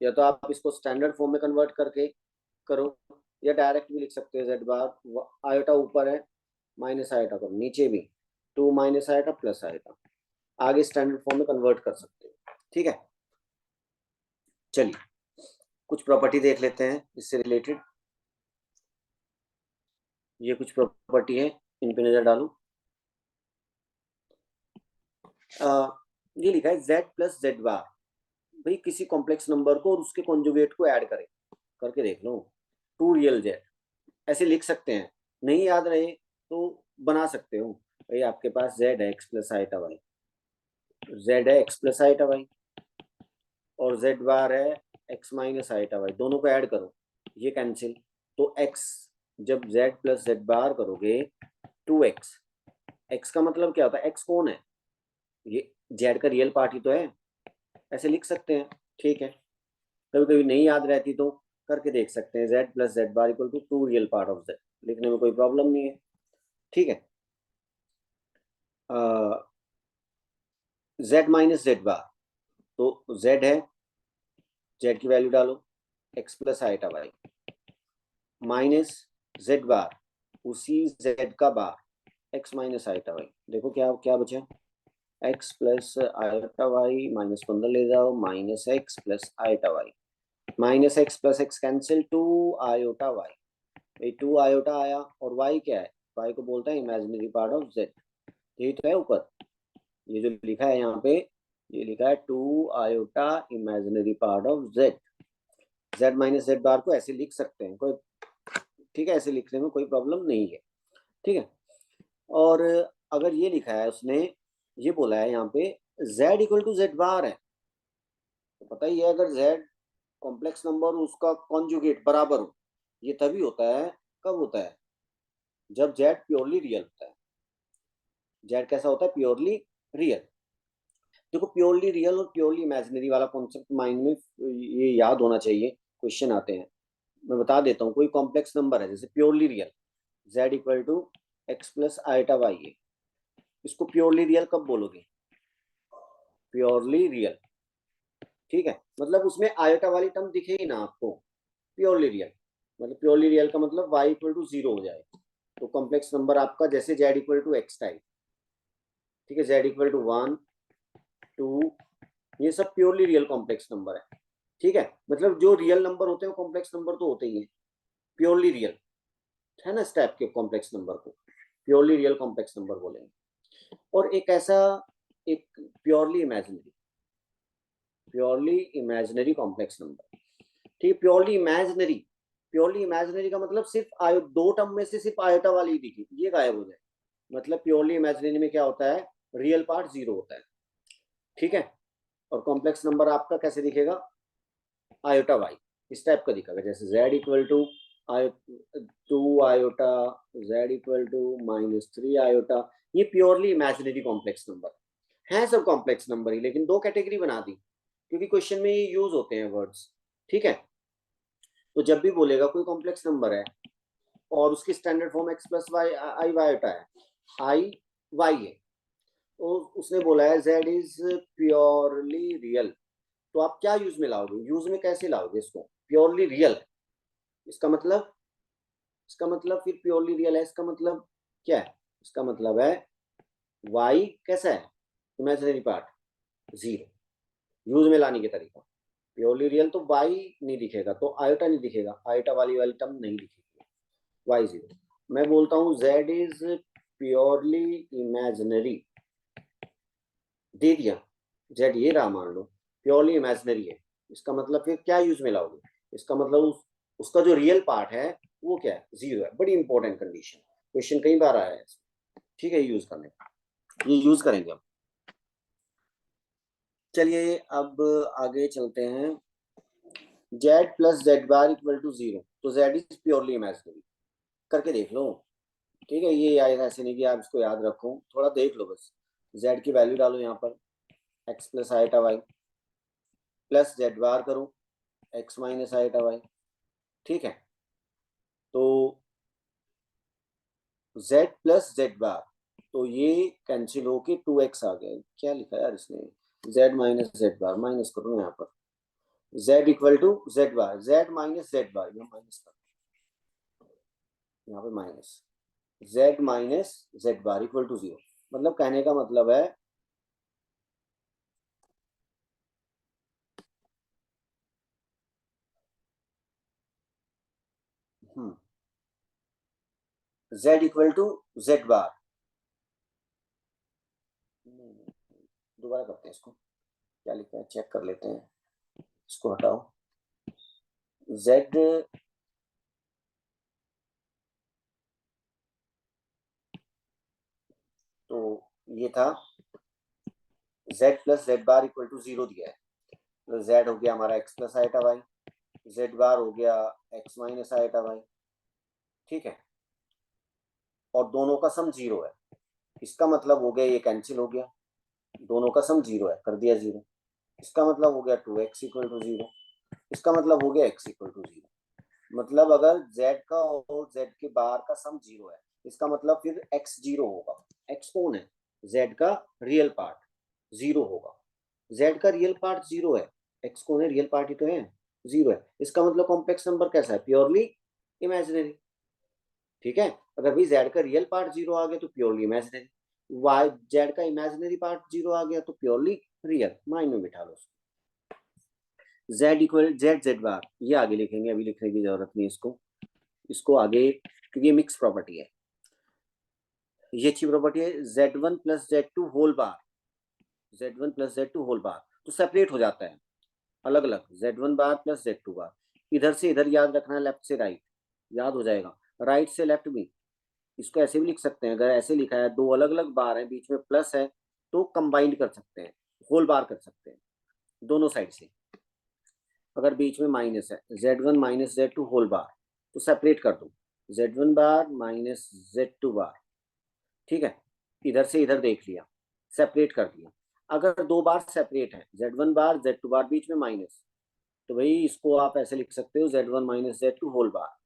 Speaker 1: या तो आप इसको स्टैंडर्ड फॉर्म में कन्वर्ट करके करो, या डायरेक्ट भी लिख सकते हो, Z, आयोटा ऊपर है, माइनस आयोटा करो नीचे भी, 2 - आयोटा + आयोटा, आगे स्टैंडर्ड फॉर्म में कन्वर्ट कर सकते हो। ठीक है, चलिए कुछ प्रॉपर्टी देख लेते हैं इससे रिलेटेड। ये कुछ प्रॉपर्टी है, इन पे नजर डालो। ये लिखा है Z + Z⁻, भाई किसी कॉम्प्लेक्स नंबर को और उसके कॉन्जुगेट को ऐड करें, करके देख लो, 2 रियल Z, ऐसे लिख सकते हैं। नहीं याद रहे तो बना सकते हो, भाई आपके पास Z है x + i/y, Z है x + i/y, और Z है x - i/y, दोनों को ऐड करो, ये कैंसिल, तो x, जब Z + Z करोगे 2x, x का मतलब क्या होता है, x कौन है, ये Z का रियल पार्ट ही तो है, ऐसे लिख सकते हैं। ठीक है, कभी कभी नहीं याद रहती तो करके देख सकते हैं, Z + Z = 2 real part of Z, लिखने में कोई प्रॉब्लम नहीं है। ठीक है, Z - Z, तो Z है, Z की वैल्यू डालो, x + i/y माइनस Z, उसी Z का बार, x - i/y, देखो क्या क्या बचा, x + i/y, माइनस को अंदर ले जाओ, -x + i/y, -x + x cancel, 2 i/y, भाई 2 आयोटा आया, और y क्या है, y को बोलता है इमेजिनरी पार्ट ऑफ Z, यही तो है ऊपर, ये जो लिखा है यहाँ पे, ये लिखा है 2 iota imaginary part of Z, Z - Z को ऐसे लिख सकते हैं कोई, ठीक है, ऐसे लिखने में कोई प्रॉब्लम नहीं है। ठीक है, और अगर ये लिखा है उसने, ये बोला है यहाँ पे Z = Z है, तो पता ही है, अगर Z कॉम्प्लेक्स नंबर उसका कॉन्जुगेट बराबर हो, ये तभी होता है, कब होता है, जब Z प्योरली रियल होता है। Z कैसा होता है, प्योरली रियल। देखो प्योरली रियल और प्योरली इमेजिनरी वाला कॉन्सेप्ट माइंड में ये याद होना चाहिए, क्वेश्चन आते हैं। मैं बता देता हूँ, कोई कॉम्प्लेक्स नंबर है जैसे purely real, Z = x + i/y है, इसको प्योरली रियल कब बोलोगे, प्योरली रियल, ठीक है, मतलब उसमें आयोटा वाली टर्म दिखे ही ना आपको, प्योरली रियल, मतलब प्योरली रियल का मतलब y इक्वल टू 0 हो जाए। तो कॉम्प्लेक्स नंबर आपका जैसे z equal to X type, ठीक है, z इक्वल टू 1 2, ये सब प्योरली रियल कॉम्प्लेक्स नंबर है, ठीक है, मतलब जो रियल नंबर होते हैं कॉम्प्लेक्स नंबर तो होते ही हैं, प्योरली रियल है ना, इस टाइप के कॉम्प्लेक्स नंबर को प्योरली रियल कॉम्प्लेक्स नंबर बोलेंगे। और एक ऐसा, एक प्योरली इमेजिनरी कॉम्प्लेक्स नंबर, ठीक है, प्योरली इमेजिनरी का मतलब सिर्फ आयो दो टर्म में से सिर्फ आयोटा वाली ही दिखी, ये गायब हो जाए, मतलब प्योरली इमेजिनरी में क्या होता है, रियल पार्ट 0 होता है, ठीक है। और कॉम्प्लेक्स नंबर आपका कैसे दिखेगा, आयोटा वाई इस टाइप का दिखेगा, जैसे z equal to 2 iota, z equal to -3 iota, ये प्योरली इमेजिनरी कॉम्प्लेक्स नंबर है, सब कॉम्प्लेक्स नंबर ही, लेकिन दो कैटेगरी बना दी क्योंकि क्वेश्चन में ये यूज होते हैं वर्ड्स, ठीक है। तो जब भी बोलेगा कोई कॉम्प्लेक्स नंबर है और उसकी standard form x plus y i वाईटा है, आई वाई है, तो उसने बोला है z इज प्योरली रियल, तो आप क्या यूज में लाओगे, यूज में कैसे लाओगे इसको, प्योरली रियल, इसका मतलब, फिर प्योरली रियल है, इसका मतलब क्या है, इसका मतलब है y कैसा है, इमेजिनरी पार्ट 0, यूज में लाने के तरीका, प्योरली रियल तो y नहीं दिखेगा, तो आयोटा नहीं दिखेगा, आयोटा वाली टर्म नहीं दिखेगी, y 0, मैं बोलता हूँ z इज प्योरली इमेजिनरी, दे दिया, z ये रहा मान लो, प्योरली इमेजिनरी है, इसका मतलब फिर क्या यूज में लाओगे, इसका मतलब उसका जो रियल पार्ट है वो क्या है, 0 है, बड़ी इंपॉर्टेंट कंडीशन, क्वेश्चन कई बार आया है, ठीक है, यूज करने, ये यूज करेंगे हम। चलिए अब आगे चलते हैं, Z plus Z bar equal to 0, तो जेड इज प्योरली इमेजिनरी, करके देख लो, ठीक है, ये आएगा, ऐसे नहीं कि आप इसको याद रखो, थोड़ा देख लो बस, जेड की वैल्यू डालो यहाँ पर, x plus iota Y plus Z बार करो एक्स माइनस आईटा वाई, ठीक है, तो z प्लस जेड बार, तो ये कैंसिल होके 2x आ गया, क्या लिखा है यार इसने, z minus z bar, minus करो यहाँ पर, z equal to z bar, z minus z bar, ये माइनस कर, यहाँ पे minus, z minus z bar equal to 0, मतलब कहने का मतलब है z equal to z bar, दोबारा करते हैं इसको, क्या लिखा है चेक कर लेते हैं, इसको हटाओ, z, तो ये था z plus Z bar equal to 0 दिया है, तो z हो गया हमारा x प्लस आईटा वाई, जेड बार हो गया x माइनस आईटा वाई, ठीक है, और दोनों का सम 0 है, इसका मतलब हो गया ये कैंसिल हो गया, दोनों का सम 0 है, कर दिया 0, इसका मतलब हो गया 2x इक्वल टू 0, इसका मतलब हो गया x इक्वल टू 0, मतलब अगर z का और z के बार का सम 0 है, इसका मतलब फिर x 0 होगा, x कौन है, z का रियल पार्ट 0 होगा, z का रियल पार्ट 0 है, x कौन है, रियल पार्ट ही तो है, 0 है, इसका मतलब कॉम्प्लेक्स नंबर कैसा है, प्योरली इमेजिनरी, ठीक है, अगर भाई जेड का रियल पार्ट 0 आ गया तो प्योरली इमेजिनरी, वाई जेड का इमेजिनरी पार्ट 0 आ गया तो प्योरली रियल, माइंड में बिठा लो, Z equal Z Z bar, ये आगे लिखेंगे, अभी लिखने की जरूरत नहीं इसको, इसको आगे, क्योंकि ये मिक्स प्रॉपर्टी है, ये अच्छी प्रॉपर्टी है, z1 plus z2 whole bar, z1 plus z2 whole bar, तो सेपरेट हो जाता है, अलग अलग, z1 बार प्लस z2 बार, इधर से इधर याद रखना है, लेफ्ट से राइट याद हो जाएगा, राइट से लेफ्ट भी, इसको ऐसे भी लिख सकते हैं, अगर ऐसे लिखा है दो अलग अलग बार है बीच में प्लस है तो कंबाइंड कर सकते हैं, होल बार कर सकते हैं दोनों साइड से, अगर बीच में माइनस है z1 minus z2 whole bar, तो सेपरेट कर दो, z1 बार माइनस z2 बार, ठीक है, इधर से इधर देख लिया, सेपरेट कर दिया, अगर दो बार सेपरेट है z1 बार z2 बार बीच में माइनस, तो भाई इसको आप ऐसे लिख सकते हो z1 माइनस z2 होल बार,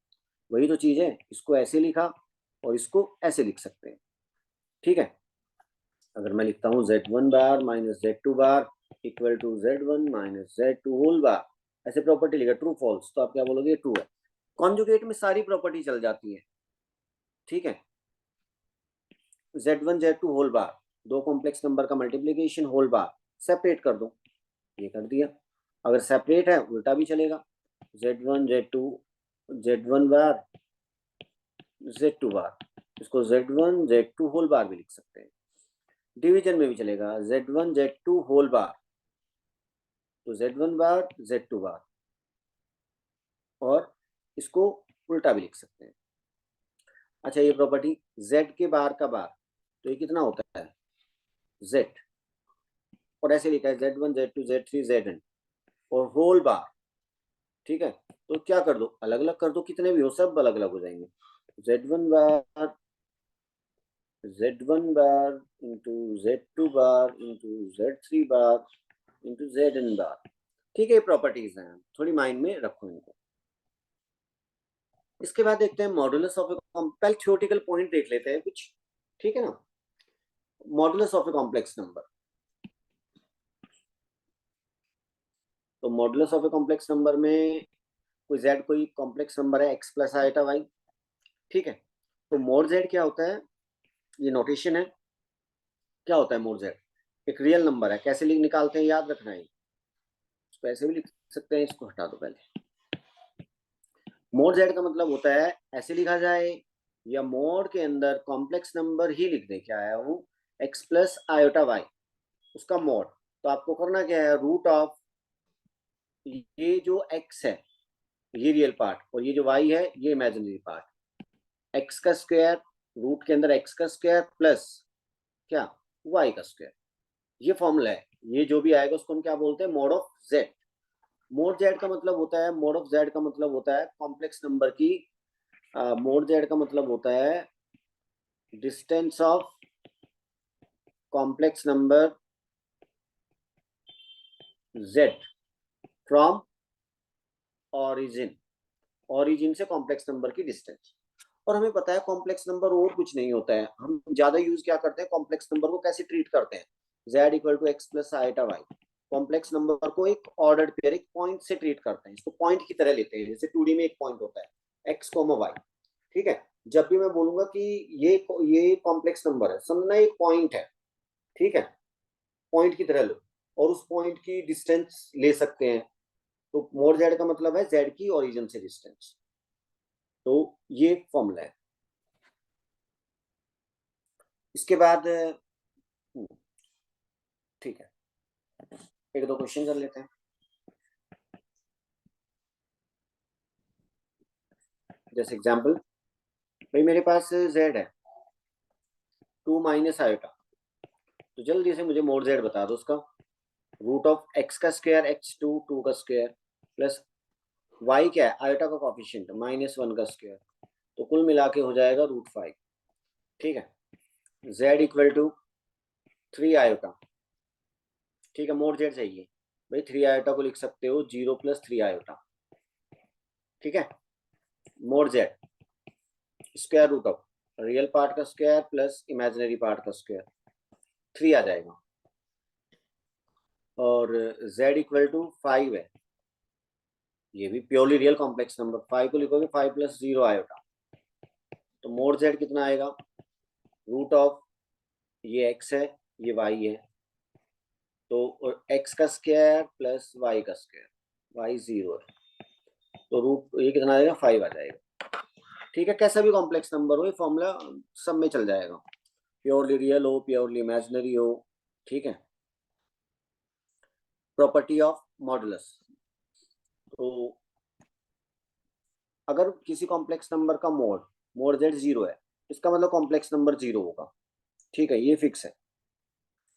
Speaker 1: वही तो चीज है, इसको ऐसे लिखा और इसको ऐसे लिख सकते हैं, ठीक है, अगर मैं लिखता हूँ z1 bar minus z2 bar equal to z1 minus z2 whole bar, ऐसे प्रॉपर्टी लिखा ट्रू फॉल्स, तो आप क्या बोलोगे? ट्रू है। कॉन्जुगेट में सारी प्रॉपर्टी चल जाती है, ठीक है। z1 z2 होल बार, दो कॉम्प्लेक्स नंबर का मल्टीप्लीकेशन होल बार, सेपरेट कर दो, ये कर दिया। अगर सेपरेट है उल्टा भी चलेगा, z1 z2 z1 bar z2 बार, इसको z1 z2 होल बार भी लिख सकते हैं। डिवीजन में भी चलेगा, z1 z2 होल बार, तो z1 बार z2 बार, और इसको उल्टा भी लिख सकते हैं। अच्छा, ये प्रॉपर्टी z के बार का बार, तो ये कितना होता है? z, और ऐसे लिखा है z1 z2 z3 zn और होल बार, ठीक है। तो क्या कर दो, अलग अलग कर दो, कितने भी हो सब अलग अलग हो जाएंगे। z1 bar into z2 bar into z3 bar into zn बार, ठीक है। प्रॉपर्टीज हैं, थोड़ी माइंड में रखो इनको। इसके बाद देखते हैं मॉडुलस ऑफ ए, पहले थ्योरेटिकल पॉइंट देख लेते हैं कुछ, ठीक है ना। Modulus of a complex number, तो modulus of a complex number में कोई z कोई कॉम्प्लेक्स नंबर है x प्लस आइटा y, ठीक है। तो मोड z क्या होता है, ये नोटेशन है। क्या होता है मोड z? एक रियल नंबर है, कैसे लिख निकालते हैं याद रखना है, इसको ऐसे भी लिख सकते हैं, इसको हटा दो पहले। मोड z का मतलब होता है, ऐसे लिखा जाए या मोड के अंदर कॉम्प्लेक्स नंबर ही लिख दे, क्या आया हूँ x प्लस आयोटा y, उसका मोड। तो आपको करना क्या है, रूट ऑफ ये जो x है ये रियल पार्ट, और ये जो y है ये इमेजिनरी पार्ट, x का स्क्वायर, रूट के अंदर x का स्क्वायर प्लस क्या, y का स्क्वायर, ये फॉर्मूला है। ये जो भी आएगा उसको हम क्या बोलते हैं, mode of z। Mode z का मतलब होता है, मोड ऑफ z का मतलब होता है कॉम्प्लेक्स नंबर की, मोड z का मतलब होता है distance of complex number z from origin, origin से कॉम्प्लेक्स नंबर की डिस्टेंस। और हमें पता है कॉम्प्लेक्स नंबर और कुछ नहीं होता है, हम ज्यादा यूज क्या करते हैं, कॉम्प्लेक्स नंबर को कैसे ट्रीट करते हैं, z equal to X plus iota Y, complex number को एक ऑर्डर्ड पेयर, एक पॉइंट से ट्रीट करते हैं, इसको पॉइंट की तरह लेते हैं, जैसे 2D में एक पॉइंट होता है x, y, ठीक है। जब भी मैं बोलूंगा कि ये कॉम्प्लेक्स नंबर है, समझना एक पॉइंट है, ठीक है, पॉइंट की तरह लो, और उस पॉइंट की डिस्टेंस ले सकते हैं। तो मोड z का मतलब है z की ओरिजिन से डिस्टेंस, तो ये फॉर्मूला है। इसके बाद ठीक है, एक दो क्वेश्चन कर लेते हैं। जैसे एग्जांपल, भाई मेरे पास z है 2 माइनस आयोटा, तो जल्दी से मुझे मोड z बता दो उसका। रूट ऑफ x का स्क्वायर x2 2 का स्क्वायर प्लस y क्या है, आयोटा का कॉफिशिएंट -1 का स्क्वायर, तो कुल मिला के हो जाएगा √5, ठीक है। z इक्वल टू 3 आयोटा, ठीक है, मोड z चाहिए भाई, 3 आयोटा को लिख सकते हो 0 प्लस 3 आयोटा, ठीक है। Mod z square root of real part का स्क्वायर प्लस इमेजिनरी पार्ट का स्क्वायर, 3 आ जाएगा। और z इक्वल टू 5 है, ये भी प्योरली रियल कॉम्प्लेक्स नंबर, 5 को लिखोगे 5 प्लस 0 आयोटा, तो मोड z कितना आएगा, रूट ऑफ ये x है ये y है, तो x का स्क्वायर प्लस y का स्क्वायर, y 0 है, तो रूट ये कितना आएगा, 5 आ जाएगा, ठीक है। कैसा भी कॉम्प्लेक्स नंबर हो, ये फॉर्मूला सब में चल जाएगा, प्योरली रियल हो प्योरली इमेजिनरी हो, ठीक है। प्रॉपर्टी ऑफ मॉडुलस, तो अगर किसी कॉम्प्लेक्स नंबर का मोड z 0 है, इसका मतलब कॉम्प्लेक्स नंबर 0 होगा, ठीक है, ये फिक्स है,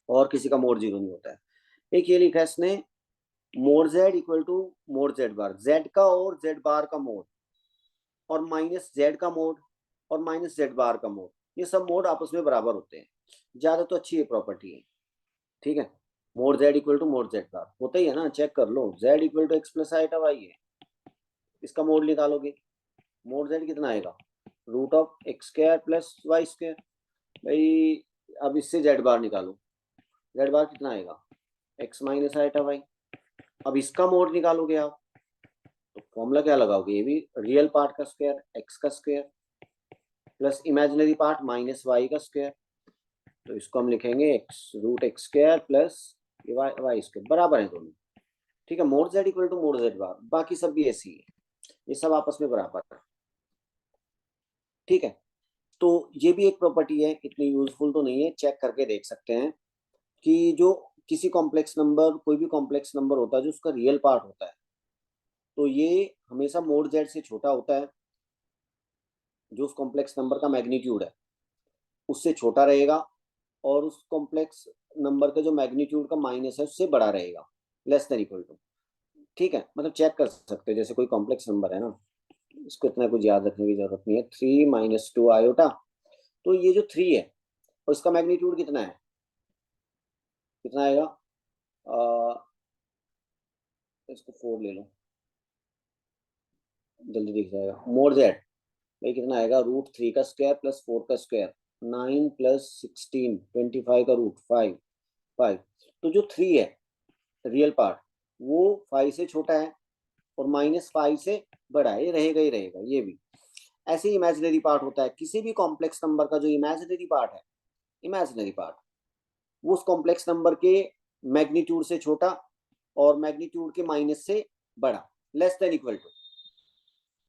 Speaker 1: और किसी का मोड 0 नहीं होता है। एक ये लिखा है इसने, mod z equal to mod z bar, z का और z बार का मोड, और माइनस z का मोड और माइनस z बार का मोड, ये सब मोड आपस में बराबर होते हैं, ज्यादा तो अच्छी ये प्रॉपर्टी है, ठीक है। Mod z equal to mod z bar होता ही है ना, चेक कर लो, z equal to X plus iota Y है, इसका मोड निकालोगे, मोड z कितना आएगा, root of X square plus Y square, भाई अब इससे जेड बार निकालो, जेड बार कितना आएगा, एक्स माइनस आइटा वाई। अब इसका मोड निकालोगे आप, तो फॉर्मूला क्या लगाओगे, ये भी रियल पार्ट का स्क्वायर एक्स का square plus imaginary part minus y का स्क्वायर, तो इसको हम लिखेंगे x root x square plus Y square, बराबर है दोनों। ठीक है, mod z equal to mod z bar, बाकी सब भी ऐसी है, ये सब आपस में बराबर है। ठीक है, तो ये भी एक प्रॉपर्टी है, इतनी यूजफुल तो नहीं है, चेक करके देख सकते हैं कि जो किसी कॉम्प्लेक्स नंबर, कोई भी कॉम्प्लेक्स नंबर होता है जो उसका रियल पार्ट होता है, तो ये हमेशा मोड जेड से छोटा होता है, जो उस कॉम्प्लेक्स नंबर का मैग्नीट्यूड है उससे छोटा रहेगा, और उस कॉम्प्लेक्स नंबर का जो मैग्नीट्यूड का माइनस है उससे बड़ा रहेगा, लेस देन इक्वल टू। ठीक है, मतलब चेक कर सकते हैं, जैसे कोई कॉम्प्लेक्स नंबर है ना, इसको इतना कुछ याद रखने की जरूरत नहीं है, 3 - 2 आयोटा, तो ये जो 3 है और इसका मैग्नीट्यूड कितना है, कितना आएगा, इसको 4 ले लो, जल्दी दिख जाएगा, मोड जेड भाई कितना आएगा, √3 का स्क्वायर प्लस 4 का स्क्वायर, 9 + 16 25 का रूट 5 तो जो 3 है रियल पार्ट वो 5 से छोटा है और -5 से बड़ा है, ये रहेगा ही रहेगा ये भी। ऐसे ही इमेजिनरी पार्ट होता है, किसी भी कॉम्प्लेक्स नंबर का जो इमेजिनरी पार्ट है, इमेजिनरी पार्ट वो उस कॉम्प्लेक्स नंबर के मैग्नीट्यूड से छोटा और मैग्नीट्यूड के माइनस से बड़ा, लेस देन इक्वल टू।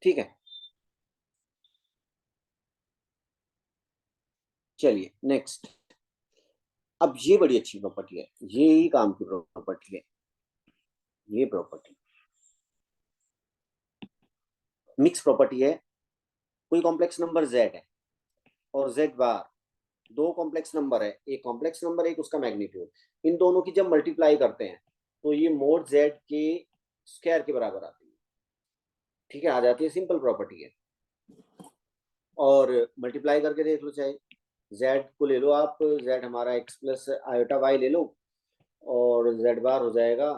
Speaker 1: ठीक है, चलिए नेक्स्ट। अब ये बड़ी अच्छी प्रॉपर्टी है, ये ही काम की प्रॉपर्टी है, ये प्रॉपर्टी मिक्स प्रॉपर्टी है। कोई कॉम्प्लेक्स नंबर z है और z बार, दो कॉम्प्लेक्स नंबर है, एक कॉम्प्लेक्स नंबर एक उसका मैग्नीट्यूड, इन दोनों की जब मल्टीप्लाई करते हैं तो ये मोड z के स्क्वायर के बराबर आती है। ठीक है, आ जाती है, सिंपल प्रॉपर्टी है। और मल्टीप्लाई करके देख लो, चाहे z को ले लो आप, z हमारा x प्लस आयोटा वाई ले लो, और z बार हो जाएगा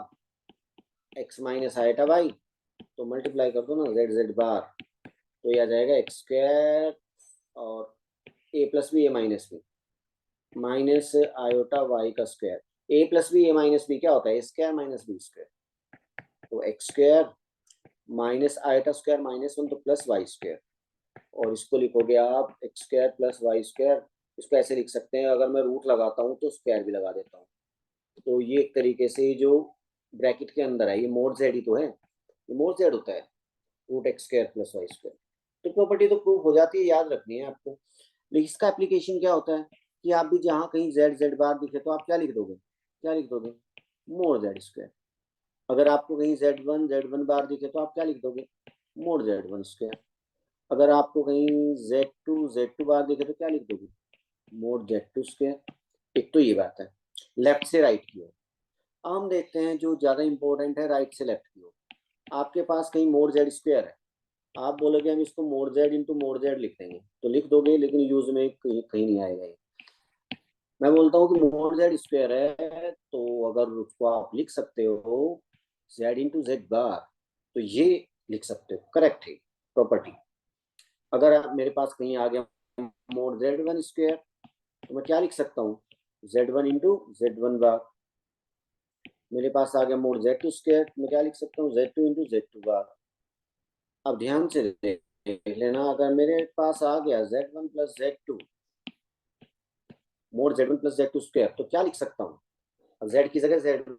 Speaker 1: x माइनस आयोटा वाई, तो मल्टीप्लाई कर दो ना, z बार, तो ये आ जाएगा एक्स स्क्वायर और a plus b a minus b minus iota y का square, a plus b a minus b क्या होता है, a square minus b square, तो x square minus iota square -1 तो प्लस वाई स्क्वायर, और इसको लिखोगे आप x square plus Y square. इसको ऐसे लिख सकते हैं, अगर मैं रूट लगाता हूँ तो स्क्वायर भी लगा देता हूँ, तो ये एक तरीके से जो ब्रैकेट के अंदर है ये मोड जेड ही तो है, ये मोड जेड होता है, √x² + y²। तो प्रॉपर्टी तो प्रूव हो जाती है, याद रखनी है आपको। लेकिन इसका एप्लीकेशन क्या होता है कि आप भी जहाँ कहीं z बार दिखे तो आप क्या लिख दोगे, क्या लिख दोगे, मोड z²। अगर आपको कहीं z1 बार दिखे तो आप क्या लिख दोगे, मोड z1²। अगर आपको कहीं z2 बार दिखे तो क्या लिख दोगे, मोड z2²। एक तो ये बात है लेफ्ट से राइट की ओर। अब हम देखते हैं जो ज़्यादा इंपॉर्टेंट है राइट से लेफ्ट की ओर। आपके पास कहीं मोड z² है, आप बोलोगे हम इसको mode z into mode z लिख देंगे, तो लिख दोगे, लेकिन यूज में कहीं नहीं आएगा ये। मैं बोलता हूँ कि मोड z² है, तो अगर उसको आप लिख सकते हो z इंटू जेड बार, तो ये लिख सकते हो, करेक्ट है प्रॉपर्टी। अगर आप मेरे पास कहीं आ गया मोड z1², तो मैं क्या लिख सकता हूँ, z1 इंटू z1 बार। मेरे पास आ गया मोड z2², मैं क्या लिख सकता हूँ, z2 इंटू z2 बार। अब ध्यान से देख लेना, अगर मेरे पास आ गया z1 + z2, mode z1 + z2², तो क्या लिख सकता हूँ, अब z की जगह z1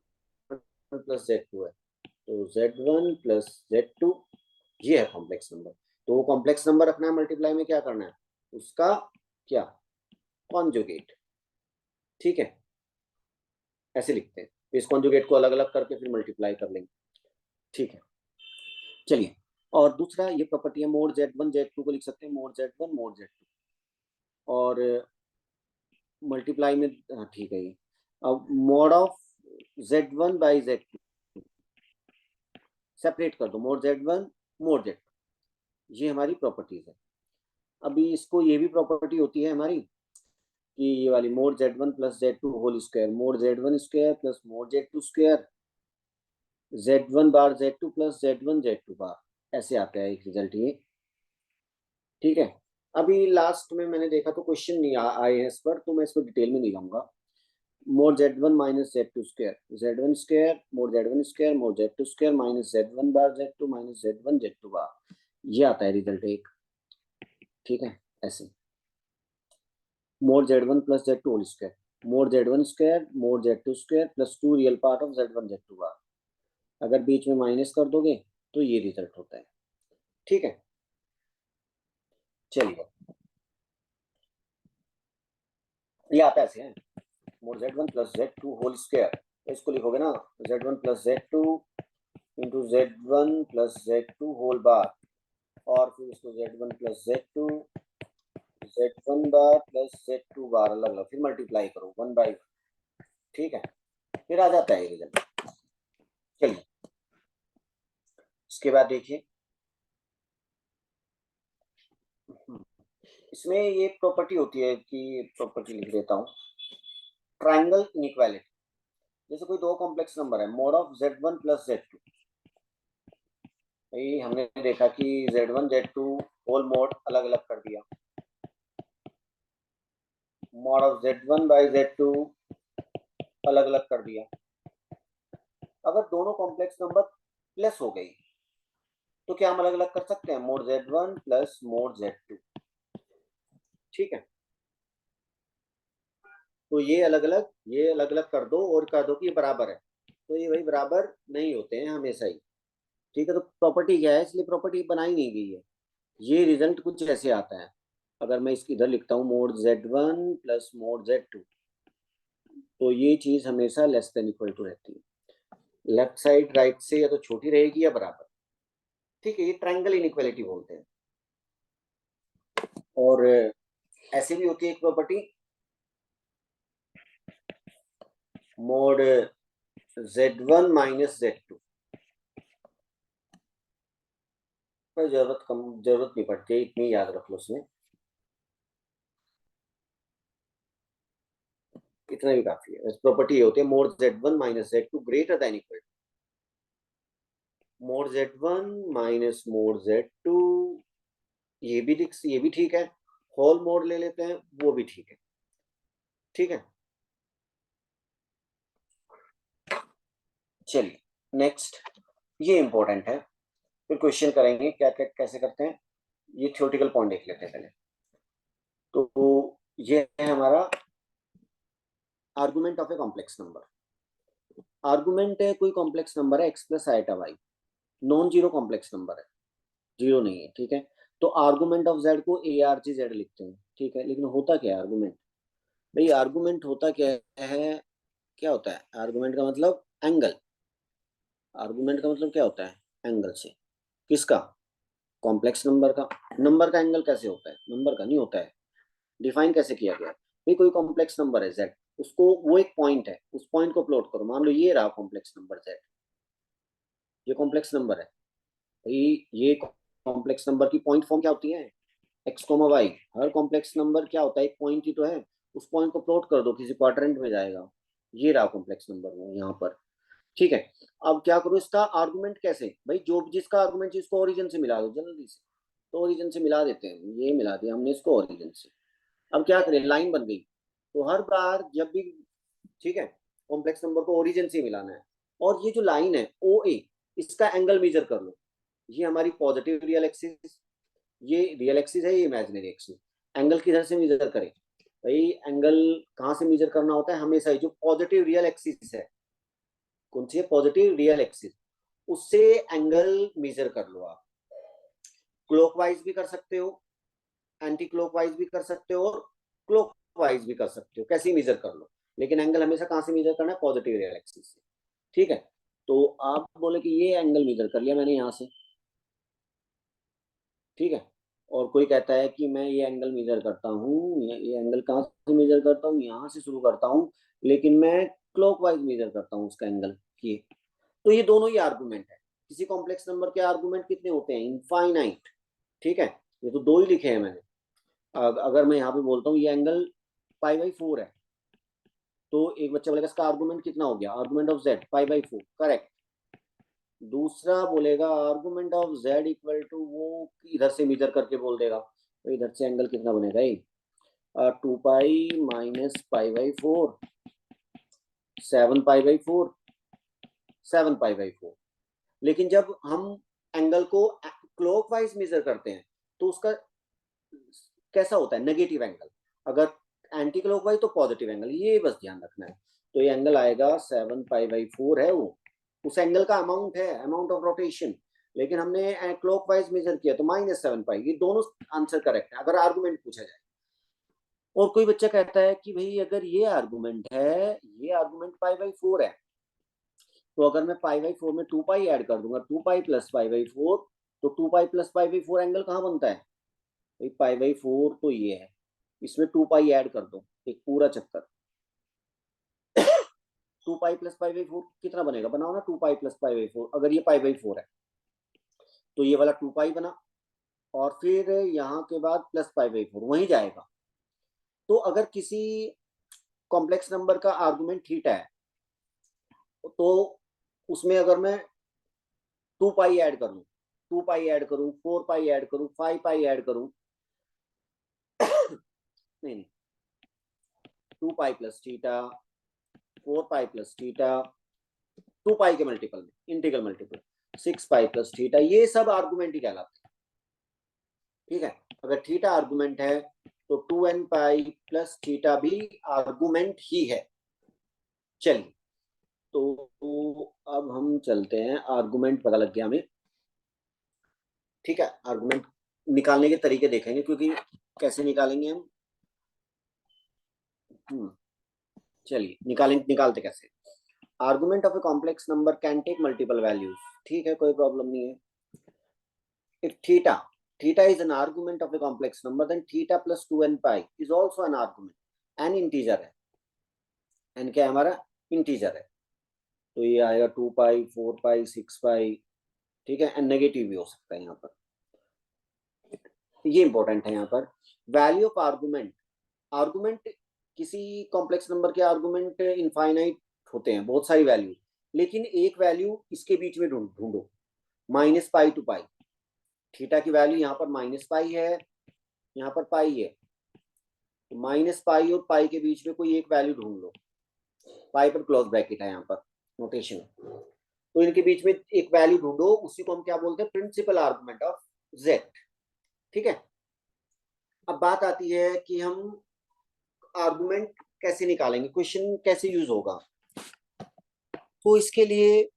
Speaker 1: + z2 है, तो z1 + z2, ये है कॉम्प्लेक्स नंबर। तो वो कॉम्प्लेक्स नंबर रखना है, मल्टीप्लाई में क्या करना है, उसका क्या, कॉन्जुगेट। ठीक है, ऐसे लिखते हैं, तो इस कॉन्जुगेट को अलग अलग करके फिर मल्टीप्लाई कर लेंगे। ठीक है, चलिए। और दूसरा ये प्रॉपर्टी है, मोड z1 z2 को लिख सकते हैं मोड z1 मोड z2, और मल्टीप्लाई में, हाँ ठीक है, ये अब mode of z1 by z2 separate कर दो, मोड z1 मोड z2, ये हमारी प्रॉपर्टीज है। अभी इसको ये भी प्रॉपर्टी होती है हमारी कि ये वाली mod z1 + z2 whole square, mod z1² plus mod z2², z1 bar z2 plus z1 z2 bar, ऐसे आता है एक रिजल्ट ये। ठीक है, अभी लास्ट में मैंने देखा तो क्वेश्चन नहीं आए हैं इस पर, तो मैं इसको डिटेल में नहीं लाऊंगा। Mod Z1 minus Z2 square, Z1 square mod Z1 square mod Z2 square minus Z1 bar Z2 minus Z1 Z2 bar, ये आता है रिजल्ट एक। ठीक है, ऐसे mod Z1 plus Z2 whole square, mod Z1 square mod Z2 square plus 2 real part of Z1 Z2 bar, अगर बीच में माइनस कर दोगे तो ये रिजल्ट होता है। ठीक है, चलिए ये आता है ऐसे है, mode Z1 plus Z2 whole square, इसको लिखोगे ना Z1 plus Z2 into Z1 plus Z2 whole bar, और फिर इसको Z1 प्लस Z2 Z1 बार प्लस Z2 बार अलग अलग, फिर मल्टीप्लाई करो 1/1। ठीक है, फिर आ जाता है रिजल्ट। चलिए इसके बाद देखिए, इसमें ये प्रॉपर्टी होती है कि, प्रॉपर्टी लिख देता हूँ, ट्रायंगल इनइक्वालिटी। जैसे कोई दो कॉम्प्लेक्स नंबर है, mode of Z1 plus Z2, भाई हमने देखा कि Z1 Z2 होल मोड अलग अलग कर दिया, mode of Z1 by Z2 अलग अलग कर दिया। अगर दोनों कॉम्प्लेक्स नंबर प्लस हो गई तो क्या हम अलग अलग कर सकते हैं, mode Z1 plus mode Z2। ठीक है, तो ये अलग अलग कर दो और कर दो कि ये बराबर है, तो ये भाई बराबर नहीं होते हैं हमेशा ही। ठीक है, तो प्रॉपर्टी क्या है, इसलिए प्रॉपर्टी बनाई नहीं गई है। ये रिजल्ट कुछ ऐसे आता है, अगर मैं इसकी इधर लिखता हूँ mode Z1 plus mode Z2, तो ये चीज हमेशा लेस देन इक्वल टू रहती है, लेफ्ट साइड राइट से या तो छोटी रहेगी या बराबर। ठीक है, ये ट्रायंगल इनइक्वालिटी बोलते हैं। और ऐसे भी होती है एक property, mode Z1 minus Z2, पर जरूरत नहीं पड़ती, इतनी याद रख लो उसमें, इतना भी काफी है। प्रॉपर्टी ये होती है, mode Z1 minus Z2 greater than equal, mode Z1 minus mode Z2, ये भी ठीक है, होल मोड ले लेते हैं वो भी ठीक है। ठीक है, चलिए नेक्स्ट, ये इंपॉर्टेंट है, फिर क्वेश्चन करेंगे क्या क्या कैसे करते हैं। ये थ्योरेटिकल पॉइंट देख लेते हैं पहले। तो ये है हमारा argument of a complex number. Argument है कोई कॉम्प्लेक्स नंबर है X plus iota Y, non zero complex number है, जीरो नहीं है। ठीक है, तो आर्गुमेंट ऑफ जेड को ए आर जी जेड लिखते हैं। ठीक है, लेकिन होता क्या है आर्गुमेंट, भाई आर्गुमेंट होता क्या है, क्या होता है आर्गुमेंट का मतलब एंगल, आर्गुमेंट का मतलब क्या होता है एंगल से, किसका, कॉम्प्लेक्स नंबर का एंगल कैसे होता है, नंबर का नहीं होता है। डिफाइन कैसे किया गया है, भाई कोई कॉम्प्लेक्स नंबर है जेड, उसको वो एक पॉइंट है, उस पॉइंट को प्लॉट करो, मान लो ये रहा कॉम्प्लेक्स नंबर जेड, ये कॉम्प्लेक्स नंबर है भाई, ये कॉम्प्लेक्स नंबर की पॉइंट फॉर्म क्या होती है, एक्स कोमा वाई। हर कॉम्प्लेक्स नंबर क्या होता है, एक पॉइंट ही तो है, उस पॉइंट को प्लॉट कर दो, किसी क्वाड्रेंट में जाएगा, ये रहा कॉम्प्लेक्स नंबर वो यहाँ पर। ठीक है, अब क्या करो इसका आर्गुमेंट कैसे, भाई जो जिसका आर्गुमेंट इसको ओरिजिन से मिला दो जल्दी से, तो ओरिजिन से मिला देते हैं, ये मिला दिया हमने इसको ओरिजिन से। अब क्या करें, लाइन बन गई, तो हर बार जब भी, ठीक है, कॉम्प्लेक्स नंबर को ओरिजिन से मिलाना है, और ये जो लाइन है ओ ए, इसका एंगल मेजर कर लो, ये हमारी पॉजिटिव रियल एक्सिस, ये रियल एक्सिस है, ये इमेजिनरी एक्सिस, एंगल किधर से मेजर करें, भाई एंगल कहाँ से मेजर करना होता है हमेशा ही, जो पॉजिटिव रियल एक्सिस है, कौन सी है, पॉजिटिव रियल एक्सिस, उससे एंगल मेजर कर लो आप। क्लॉकवाइज भी कर सकते हो, एंटी क्लॉकवाइज भी कर सकते हो, और क्लॉकवाइज भी कर सकते हो, कैसे मेजर कर लो, लेकिन एंगल हमेशा कहाँ से मेजर करना है, पॉजिटिव रियल एक्सिस से। ठीक है, तो आप बोले कि ये एंगल मेजर कर लिया मैंने यहाँ से, ठीक है, और कोई कहता है कि मैं ये एंगल मेजर करता हूँ, ये एंगल कहाँ से मेजर करता हूँ, यहाँ से शुरू करता हूँ, लेकिन मैं क्लॉकवाइज मेजर करता हूँ उसका एंगल, ये, तो ये दोनों ही आर्गुमेंट है। किसी कॉम्प्लेक्स नंबर के आर्गुमेंट कितने होते हैं, इनफाइनाइट। ठीक है, ये तो दो ही लिखे हैं मैंने। अगर मैं यहाँ पे बोलता हूँ ये एंगल π/4 है, तो एक बच्चा बोलेगा इसका आर्गुमेंट कितना हो गया, आर्गुमेंट ऑफ जेड π/4, करेक्ट। दूसरा बोलेगा argument of Z equal to, वो इधर से मेजर करके बोल देगा, तो इधर से एंगल कितना बनेगा ये 2π - π/4, 7π/4, 7π/4। लेकिन जब हम एंगल को क्लॉकवाइज मेजर करते हैं तो उसका कैसा होता है, नेगेटिव एंगल। अगर एंटी क्लॉकवाइज तो पॉजिटिव एंगल, ये बस ध्यान रखना है। तो ये एंगल आएगा 7π/4 है, वो उस एंगल का अमाउंट है, अमाउंट ऑफ रोटेशन। लेकिन हमने क्लॉकवाइज मेजर किया तो -7π। ये दोनों आंसर करेक्ट है अगर आर्गुमेंट पूछा जाए। और कोई बच्चा कहता है कि भाई अगर ये आर्गुमेंट है, ये आर्गुमेंट π/4 है, तो अगर मैं π/4 में 2π ऐड कर दूंगा, 2π + π/4, तो 2π + π/4 एंगल कहाँ बनता है भाई, π/4 तो ये है, इसमें 2π ऐड कर दो, एक पूरा चक्कर। 2π + π/4 कितना बनेगा, बनाओ ना, 2π + π/4। अगर ये π/4 है तो ये वाला 2π बना, और फिर यहाँ के बाद +π/4 वहीं जाएगा। तो अगर किसी कॉम्प्लेक्स नंबर का आर्गुमेंट थीटा है तो उसमें अगर मैं 2π ऐड करूं, 2π ऐड करूं, 4π ऐड करूं, 5π ऐड करूं, नहीं, 2π + थीटा, 4π + थीटा, 2π के मल्टीपल में, इंटीग्रल मल्टीपल, 6π + थीटा, ये सब आर्गुमेंट ही कहलाते हैं। ठीक है, अगर थीटा आर्गुमेंट है तो 2nπ + थीटा भी आर्गुमेंट ही है। चलिए, तो अब हम चलते हैं, आर्गुमेंट पता लग गया हमें। ठीक है, आर्गुमेंट निकालने के तरीके देखेंगे, क्योंकि कैसे निकालेंगे हम। चलिए निकालते कैसे। Argument of a complex number can take multiple values. ठीक है, कोई प्रॉब्लम नहीं है। If theta is an argument of a complex number, then theta plus 2nπ is also an argument, n integer है, n क्या है हमारा, इंटीजर है। तो ये आएगा 2π, 4π, 6π। ठीक है, n नेगेटिव भी हो सकता है यहाँ पर, ये इंपॉर्टेंट है यहाँ पर। वैल्यू ऑफ आर्गुमेंट, आर्गुमेंट किसी कॉम्प्लेक्स नंबर के आर्गुमेंट इनफाइनाइट होते हैं, बहुत सारी वैल्यू, लेकिन एक वैल्यू इसके बीच में ढूंढो, -π to π। थीटा की वैल्यू यहाँ पर -π है, यहाँ पर पाई है, तो -π और पाई के बीच में कोई एक वैल्यू ढूंढ लो। पाई पर क्लोज ब्रैकेट है यहाँ पर नोटेशन, तो इनके बीच में एक वैल्यू ढूंढो, उसी को हम क्या बोलते हैं, प्रिंसिपल आर्गुमेंट ऑफ जेड। ठीक है, अब बात आती है कि हम आर्गुमेंट कैसे निकालेंगे, क्वेश्चन कैसे यूज होगा। तो इसके लिए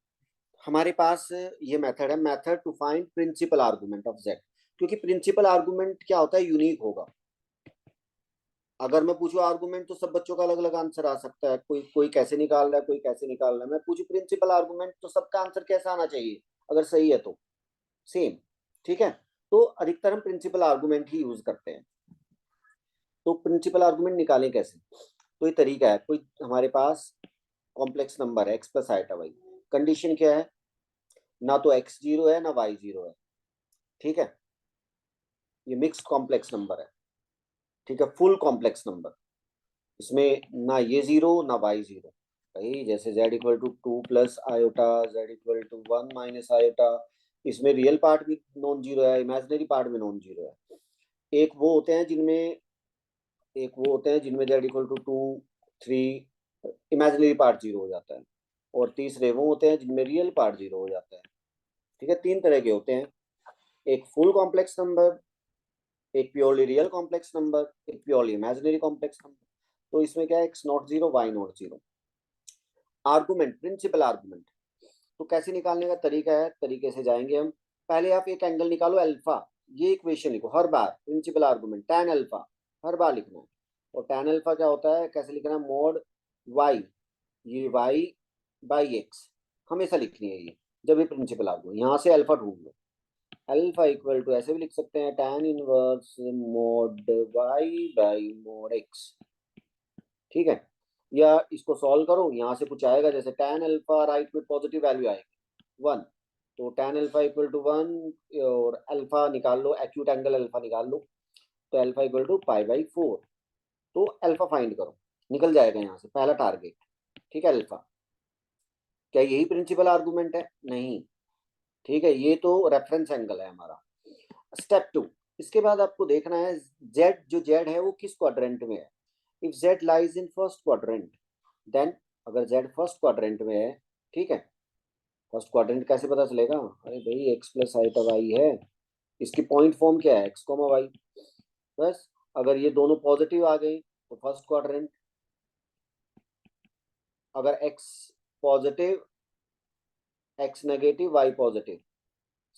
Speaker 1: हमारे पास ये मेथड है, method to find principal argument of Z. क्योंकि प्रिंसिपल आर्गुमेंट क्या होता है, यूनिक होगा। अगर मैं पूछूं आर्गुमेंट तो सब बच्चों का अलग अलग आंसर आ सकता है, कोई कोई कैसे निकाल रहा है, कोई कैसे निकाल रहा है। मैं पूछूं प्रिंसिपल आर्गुमेंट तो सबका आंसर कैसा आना चाहिए, अगर सही है तो सेम। ठीक है, तो अधिकतर हम प्रिंसिपल आर्गुमेंट ही यूज करते हैं। तो प्रिंसिपल आर्गुमेंट निकालें कैसे, तो ये तरीका है। कोई हमारे पास कॉम्प्लेक्स नंबर है x + i, कंडीशन क्या है, ना तो x 0 है ना y 0 है। ठीक है, ये मिक्स्ड कॉम्प्लेक्स नंबर है। ठीक है, फुल कॉम्प्लेक्स नंबर, इसमें ना ये 0 ना y 0। भाई जैसे z = 2 + आयोटा, z = 1 - आयोटा, इसमें रियल पार्ट भी नॉन जीरो है, इमेजिनरी पार्ट भी नॉन जीरो है। एक वो होते हैं जिनमें z = 2, 3, इमेजिनरी पार्ट 0 हो जाता है, और तीसरे वो होते हैं जिनमें रियल पार्ट 0 हो जाता है। ठीक है, तीन तरह के होते हैं, एक फुल कॉम्प्लेक्स नंबर, एक प्योरली रियल कॉम्प्लेक्स नंबर, एक प्योरली इमेजिनरी कॉम्प्लेक्स नंबर। तो इसमें क्या है, x0 0, y0 0। Argument, principal argument, तो कैसे निकालने का तरीका है, तरीके से जाएंगे हम। पहले आप एक एंगल निकालो अल्फा, ये इक्वेशन लिखो हर बार, प्रिंसिपल आर्गुमेंट tan अल्फा हर बार लिखना है। और tan अल्फा क्या होता है, कैसे लिखना है, मोड y, ये y/x हमेशा लिखनी है ये, जब ये प्रिंसिपल आर्गुमेंट। यहाँ से अल्फा ढूंढ लो, अल्फा = ऐसे भी लिख सकते हैं, tan inverse mod y/mod x। ठीक है, या इसको सॉल्व करो, यहाँ से कुछ आएगा, जैसे tan अल्फा राइट में पॉजिटिव वैल्यू आएगी 1, तो tan अल्फा = 1, और अल्फा निकाल लो, एक्यूट एंगल अल्फा निकाल लो, तो अल्फा = π/4। तो अल्फा फाइंड करो, निकल जाएगा यहाँ से पहला टारगेट। ठीक है, अल्फा, क्या यही प्रिंसिपल आर्गुमेंट है, नहीं। ठीक है, ये तो रेफरेंस एंगल है हमारा। स्टेप 2, इसके बाद आपको देखना है जेड, जो जेड है वो किस क्वाड्रेंट में है। If Z lies in first quadrant then, अगर जेड फर्स्ट क्वाड्रेंट में है, ठीक है, फर्स्ट क्वाड्रेंट कैसे पता चलेगा, अरे भाई एक्स प्लस आइटा वाई है, इसकी पॉइंट फॉर्म क्या है, एक्स कॉमा वाई। बस अगर ये दोनों पॉजिटिव आ गई तो फर्स्ट क्वाड्रेंट, अगर X positive, X negative, Y positive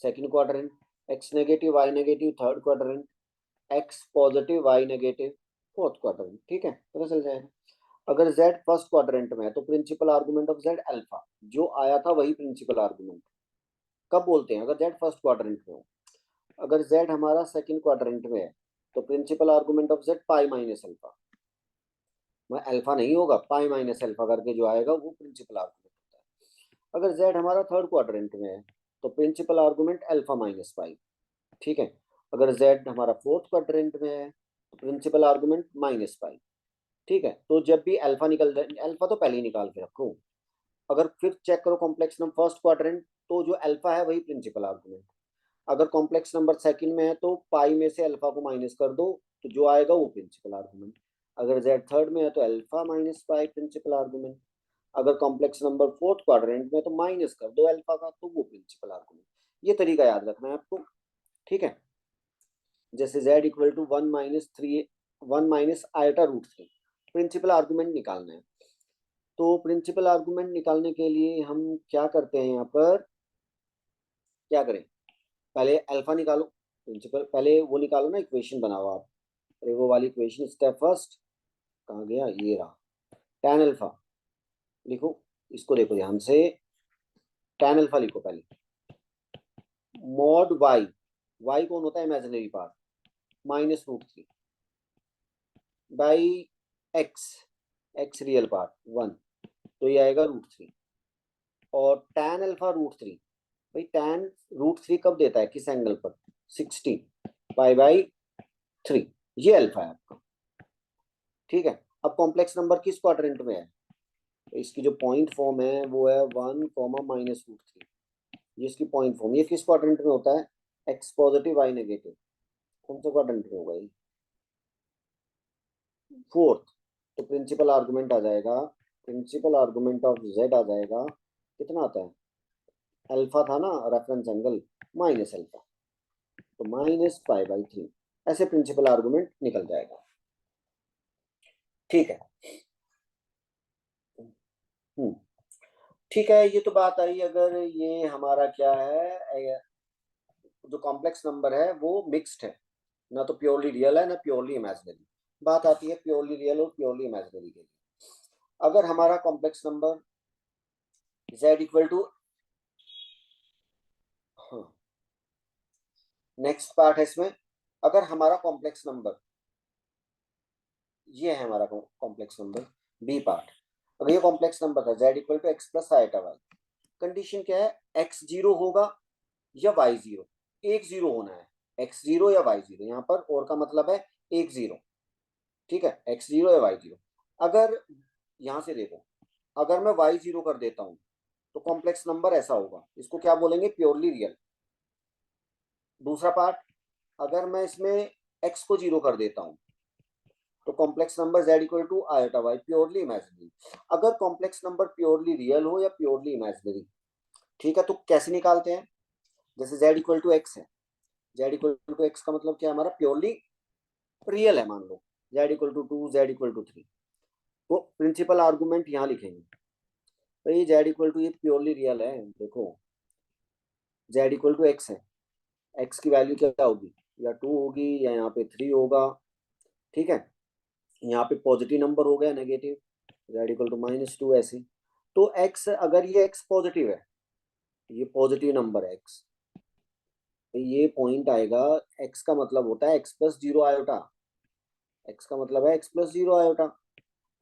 Speaker 1: second quadrant, X negative Y negative third quadrant, X positive Y negative fourth quadrant. ठीक है, पता चल जाएगा। अगर z फर्स्ट क्वाड्रेंट में है तो principal argument of z alpha, जो आया था वही प्रिंसिपल आर्गुमेंट। कब बोलते हैं, अगर z फर्स्ट क्वाड्रेंट में हो। अगर z हमारा सेकंड क्वाड्रेंट में है तो principal argument of z pi minus alpha, मैं अल्फा नहीं होगा, पाई माइनस अल्फा करके जो आएगा वो प्रिंसिपल आर्गुमेंट होता है। अगर z हमारा थर्ड क्वाड्रेंट में है तो principal argument alpha minus pi. ठीक है, अगर z हमारा फोर्थ क्वाड्रेंट में है तो प्रिंसिपल आर्गुमेंट माइनस पाई। ठीक है, तो जब भी अल्फा निकल जाए, अल्फा तो पहले ही निकाल के रखो। अगर फिर चेक करो कॉम्प्लेक्स नंबर फर्स्ट क्वाड्रेंट, तो जो अल्फा है वही प्रिंसिपल आर्गुमेंट। अगर कॉम्प्लेक्स नंबर सेकंड में है तो पाई में से अल्फा को माइनस कर दो, तो जो आएगा वो प्रिंसिपल आर्गुमेंट। अगर जेड थर्ड में है तो alpha minus pi principal argument. अगर कॉम्प्लेक्स नंबर फोर्थ क्वाड्रेंट में तो माइनस कर दो अल्फा का, तो वो प्रिंसिपल आर्गुमेंट। ये तरीका याद रखना है आपको। ठीक है, जैसे z equal to 1 - 1 minus iota root 3, principal argument निकालना है। तो प्रिंसिपल आर्गुमेंट निकालने के लिए हम क्या करते हैं, यहाँ पर क्या करें, पहले अल्फा निकालो। प्रिंसिपल पहले वो निकालो ना, इक्वेशन बनाओ आप। अरे वो वाली इक्वेशन, स्टेप फर्स्ट कहाँ गया, ये रहा। tan अल्फा लिखो, इसको देखो ध्यान से। tan अल्फा लिखो पहले, मॉड वाई, वाई कौन होता है, imaginary part, minus root 3 by X, X real part 1, तो ये आएगा रूट 3। और tan अल्फा रूट 3, भाई tan रूट 3 कब देता है, किस एंगल पर, 60 पाई बाई 3, ये अल्फा है आपका। ठीक है, अब कॉम्प्लेक्स नंबर किस क्वाड्रेंट में है, तो इसकी जो पॉइंट फॉर्म है वो है 1 कॉमा माइनस रूट 3, ये इसकी पॉइंट फॉर्म। ये किस क्वाड्रेंट में होता है, एक्स पॉजिटिव वाई नेगेटिव, कौन सा क्वाड्रेंट में होगा ये, फोर्थ। तो प्रिंसिपल आर्गुमेंट आ जाएगा, प्रिंसिपल आर्गुमेंट ऑफ जेड आ जाएगा, कितना आता है, अल्फा था ना रेफरेंस एंगल, माइनस अल्फा, तो माइनस पाई बाई 3, ऐसे प्रिंसिपल आर्गुमेंट निकल जाएगा। ठीक है, हम्म, ठीक है, ये तो बात आई। अगर ये हमारा क्या है, जो कॉम्प्लेक्स नंबर है वो मिक्स्ड है, ना तो प्योरली रियल है ना प्योरली इमेजिनरी। बात आती है प्योरली रियल और प्योरली इमेजिनरी के लिए। अगर हमारा complex number z equal to, हाँ नेक्स्ट पार्ट है इसमें, अगर हमारा कॉम्प्लेक्स नंबर, ये है हमारा कॉम्प्लेक्स नंबर बी पार्ट, अगर ये कॉम्प्लेक्स नंबर था z equal to X plus iota Y, condition क्या है, x जीरो होगा या y जीरो, एक जीरो होना है, x जीरो या y जीरो, यहाँ पर और का मतलब है एक जीरो। ठीक है, x जीरो या y जीरो। अगर यहाँ से देखो, अगर मैं y जीरो कर देता हूँ तो कॉम्प्लेक्स नंबर ऐसा होगा, इसको क्या बोलेंगे, प्योरली रियल। दूसरा पार्ट, अगर मैं इसमें x को जीरो कर देता हूँ तो complex number z equal to iota Y, purely imaginary. अगर कॉम्प्लेक्स नंबर प्योरली रियल हो या प्योरली इमेजिनरी, ठीक है, तो कैसे निकालते हैं, जैसे z इक्वल टू एक्स है, z इक्वल टू एक्स का मतलब क्या है, हमारा प्योरली रियल है, मान लो z equal to 2, z equal to 3, तो प्रिंसिपल आर्गुमेंट यहाँ लिखेंगे। तो ये z इक्वल टू, ये प्योरली रियल है, देखो z इक्वल टू एक्स है, x की वैल्यू क्या होगी, या 2 होगी या यहाँ पे 3 होगा। ठीक है, यहाँ पे पॉजिटिव नंबर हो गया, नेगेटिव, z इक्वल टू -2 ऐसे। तो x, अगर ये x पॉजिटिव है, ये पॉजिटिव नंबर है x, तो ये पॉइंट आएगा, x का मतलब होता है x plus zero iota, x का मतलब है x प्लस जीरो आयोटा,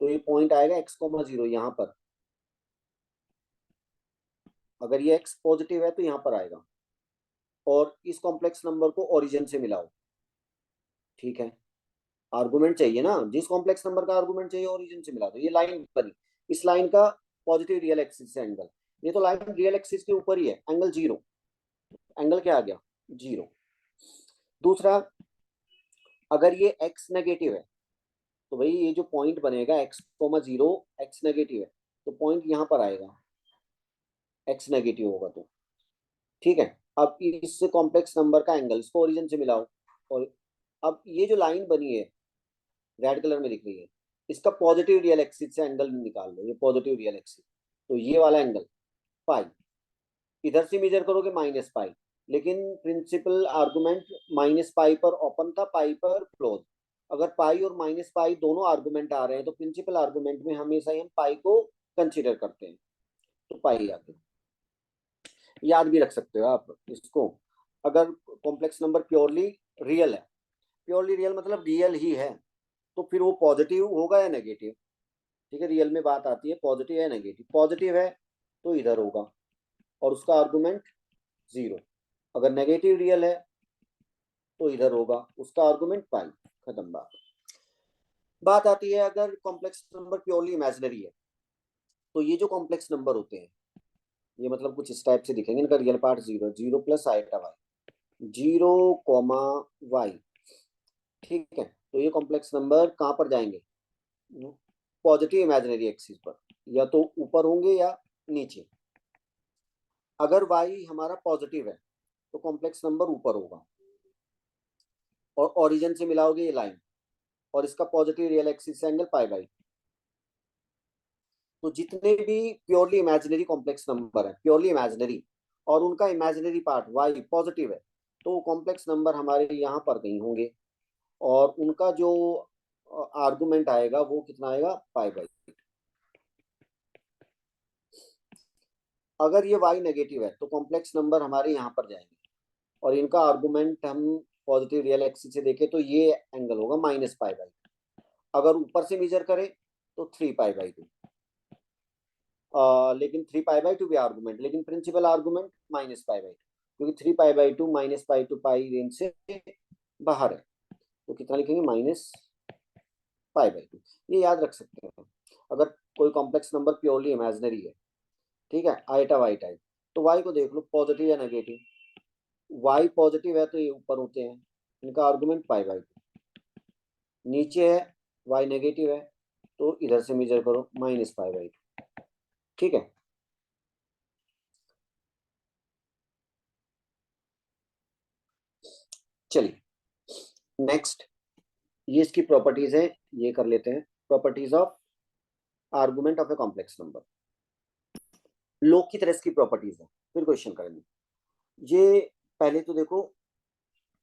Speaker 1: तो ये पॉइंट आएगा x कोमा जीरो यहाँ पर। अगर ये x पॉजिटिव है तो यहाँ पर आएगा, और इस कॉम्प्लेक्स नंबर को ओरिजिन से मिलाओ। ठीक है, आर्गुमेंट चाहिए ना, जिस कॉम्प्लेक्स नंबर का आर्गुमेंट चाहिए ओरिजिन से मिला दो। ये लाइन बनी, इस लाइन का पॉजिटिव रियल एक्सिस से एंगल, ये तो लाइन रियल एक्सिस के ऊपर ही है, एंगल जीरो, एंगल क्या आ गया, जीरो। दूसरा, अगर ये x नेगेटिव है तो भाई ये जो पॉइंट बनेगा x,0 x नेगेटिव है तो पॉइंट यहाँ पर आएगा, x नेगेटिव होगा तो। ठीक है, अब इस कॉम्प्लेक्स नंबर का एंगल इसको ओरिजिन से मिलाओ, और अब ये जो लाइन बनी है रेड कलर में दिख रही है, इसका पॉजिटिव रियल एक्सिस से एंगल निकाल लो, ये पॉजिटिव रियल एक्सिस, तो ये वाला एंगल पाई, इधर से मेजर करोगे माइनस पाई, लेकिन प्रिंसिपल आर्गुमेंट माइनस पाई पर ओपन था, पाई पर क्लोज। अगर पाई और माइनस पाई दोनों आर्गुमेंट आ रहे हैं तो प्रिंसिपल आर्गुमेंट में हमेशा ही हम पाई को कंसीडर करते हैं, तो पाई आगे याद भी रख सकते हो आप इसको। अगर कॉम्प्लेक्स नंबर प्योरली रियल है, प्योरली रियल मतलब रियल ही है, तो फिर वो पॉजिटिव होगा या नेगेटिव। ठीक है, रियल में बात आती है पॉजिटिव या नेगेटिव, पॉजिटिव है तो इधर होगा और उसका आर्गुमेंट 0, अगर नेगेटिव रियल है तो इधर होगा, उसका आर्गुमेंट पाई, खत्म बात। बात आती है अगर कॉम्प्लेक्स नंबर प्योरली इमेजिनरी है, तो ये जो कॉम्प्लेक्स नंबर होते हैं ये मतलब कुछ इस टाइप से दिखेंगे, इनका real part 0, 0 plus iota Y, 0,y। ठीक है, तो ये कॉम्प्लेक्स नंबर कहाँ पर जाएंगे, पॉजिटिव इमेजिनरी एक्सिस पर, या तो ऊपर होंगे या नीचे। अगर y हमारा पॉजिटिव है तो कॉम्प्लेक्स नंबर ऊपर होगा, और ओरिजिन से मिलाओगे ये लाइन, और इसका positive real axis angle pi by. तो जितने भी प्योरली इमेजिनरी कॉम्प्लेक्स नंबर है, प्योरली इमेजिनरी, और उनका इमेजिनरी पार्ट y पॉजिटिव है, तो कॉम्प्लेक्स नंबर हमारे यहाँ पर कहीं होंगे, और उनका जो आर्गुमेंट आएगा वो कितना आएगा, पाई बाई। अगर ये y नेगेटिव है तो कॉम्प्लेक्स नंबर हमारे यहाँ पर जाएंगे, और इनका आर्गुमेंट हम पॉजिटिव रियल एक्सिस से देखें तो ये एंगल होगा माइनस पाई बाई। अगर ऊपर से मेजर करें तो 3π/2, लेकिन 3π/2 भी आर्गुमेंट, लेकिन प्रिंसिपल आर्गुमेंट -π/2, क्योंकि 3π/2 -π to रेंज से बाहर है, तो कितना लिखेंगे, -π/2। ये याद रख सकते हैं अगर कोई कॉम्प्लेक्स नंबर प्योरली इमेजिनरी है। ठीक है, आइटा वाई टाइप, तो वाई को देख लो पॉजिटिव या नेगेटिव, वाई पॉजिटिव है तो ये ऊपर होते हैं, इनका आर्गुमेंट π/2, नीचे है वाई नेगेटिव है तो इधर से मेजर करो -π/2। ठीक है, चलिए नेक्स्ट, ये इसकी प्रॉपर्टीज है, ये कर लेते हैं, properties of argument of a complex number. Log की तरह इसकी प्रॉपर्टीज है, फिर क्वेश्चन करेंगे। ये पहले तो देखो,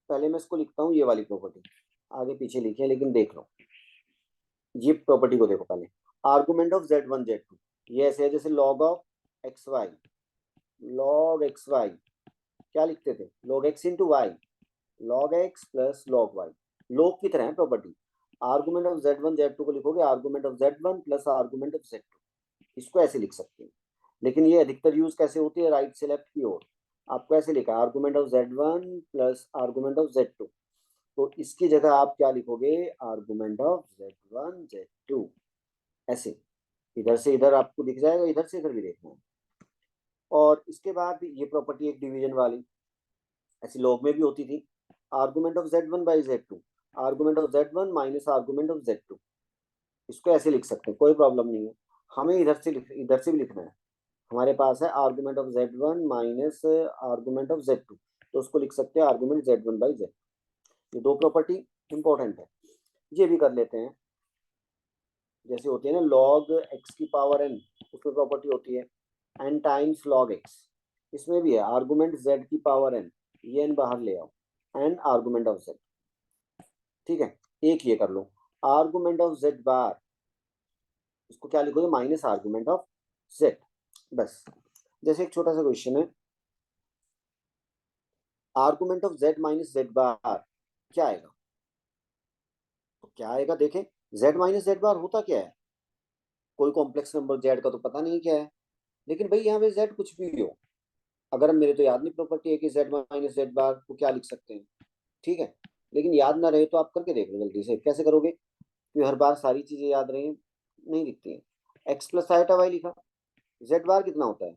Speaker 1: पहले मैं इसको लिखता हूँ, ये वाली प्रॉपर्टी आगे पीछे लिखी है लेकिन देख लो, ये प्रॉपर्टी को देखो पहले। आर्गुमेंट ऑफ z1 z2 ये ऐसे है जैसे log of X Y, log X Y क्या लिखते थे, log X into Y, log X plus log Y, log की तरह है property. Argument of z1 z2 को लिखोगे argument of z1 plus argument of z2, इसको ऐसे लिख सकते हैं। लेकिन ये अधिकतर यूज कैसे होती है, राइट से लेफ्ट की ओर। आपको ऐसे लिखा argument of z1 plus argument of z2, तो इसकी जगह आप क्या लिखोगे, आर्गुमेंट ऑफ z1 z2, ऐसे इधर से इधर आपको दिख जाएगा, इधर से इधर भी देखना है। और इसके बाद ये प्रॉपर्टी एक डिवीजन वाली ऐसी लॉग में भी होती थी, argument of z1 by z2, argument of z1 minus argument of z2, इसको ऐसे लिख सकते हैं, कोई प्रॉब्लम नहीं है। हमें इधर से भी लिखना है, हमारे पास है argument of z1 minus argument of z2, तो उसको लिख सकते हैं आर्गुमेंट z1 बाई z2। ये दो प्रॉपर्टी इंपॉर्टेंट है, ये भी कर लेते हैं। जैसे होती है ना log x की पावर n, उसमें प्रॉपर्टी होती है n टाइम्स log x, इसमें भी है आर्गुमेंट z की पावर n, ये n बाहर ले आओ, n आर्गुमेंट ऑफ z। ठीक है, एक ये कर लो, आर्गुमेंट ऑफ z बार, इसको क्या लिखोगे, माइनस आर्गुमेंट ऑफ z। बस, जैसे एक छोटा सा क्वेश्चन है, argument of z minus z बार क्या आएगा, तो क्या आएगा देखें, z माइनस z बार होता क्या है, कोई कॉम्प्लेक्स नंबर z का तो पता नहीं क्या है, लेकिन भाई यहाँ पे z कुछ भी हो, अगर हम, मेरे तो याद नहीं प्रॉपर्टी है कि z माइनस z बार को क्या लिख सकते हैं। ठीक है, लेकिन याद ना रहे तो आप करके देख लो जल्दी से, कैसे करोगे, क्योंकि हर बार सारी चीजें याद रही नहीं दिखती है। एक्स प्लस आइटा वाई लिखा, जेड बार कितना होता है,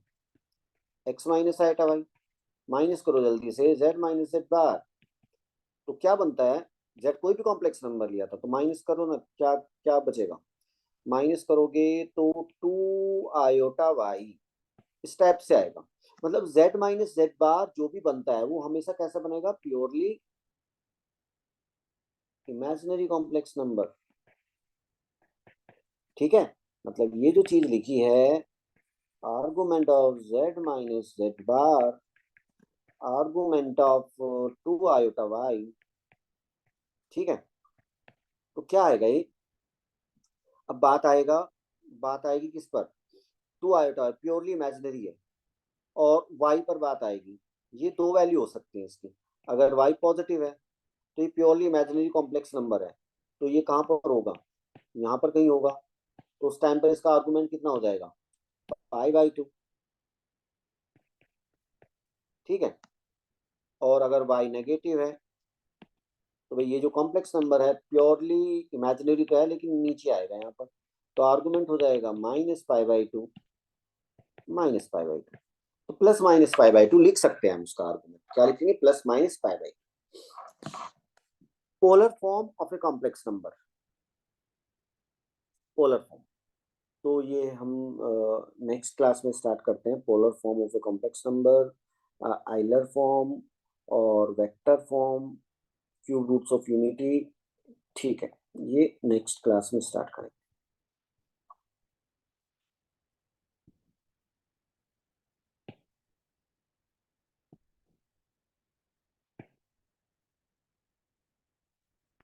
Speaker 1: X minus iota Y, minus करो जल्दी से z माइनस z बार, तो क्या बनता है, जेड कोई भी कॉम्प्लेक्स नंबर लिया था तो माइनस करो ना, क्या क्या बचेगा, माइनस करोगे तो 2 i/y इस टाइप से आएगा। मतलब z माइनस जेड बार जो भी बनता है वो हमेशा कैसा बनेगा, प्योरली इमेजिनरी कॉम्प्लेक्स नंबर। ठीक है, मतलब ये जो चीज लिखी है, argument of z minus z bar, argument of 2 i/y। ठीक है, तो क्या आएगा ये, अब बात आएगी किस पर, 2 i/y प्योरली इमेजिनरी है, और y पर बात आएगी। ये दो वैल्यू हो सकती है इसकी। अगर y पॉजिटिव है तो ये प्योरली इमेजिनरी कॉम्प्लेक्स नंबर है, तो ये कहाँ पर होगा, यहाँ पर कहीं होगा। तो उस टाइम पर इसका आर्गुमेंट कितना हो जाएगा, π/2। ठीक है, और अगर y नेगेटिव है तो भाई ये जो कॉम्प्लेक्स नंबर है प्योरली इमेजिनरी तो है लेकिन नीचे आएगा यहाँ पर, तो आर्गुमेंट हो जाएगा -π/2, -π/2। तो +-π/2 लिख सकते हैं हम उसका आर्गुमेंट, क्या लिखेंगे, +-π/2। Polar form of a complex number, polar form, तो ये हम नेक्स्ट क्लास में स्टार्ट करते हैं। Polar form of a complex number, Euler form और vector form, cube roots of unity. ठीक है, ये नेक्स्ट क्लास में स्टार्ट करेंगे।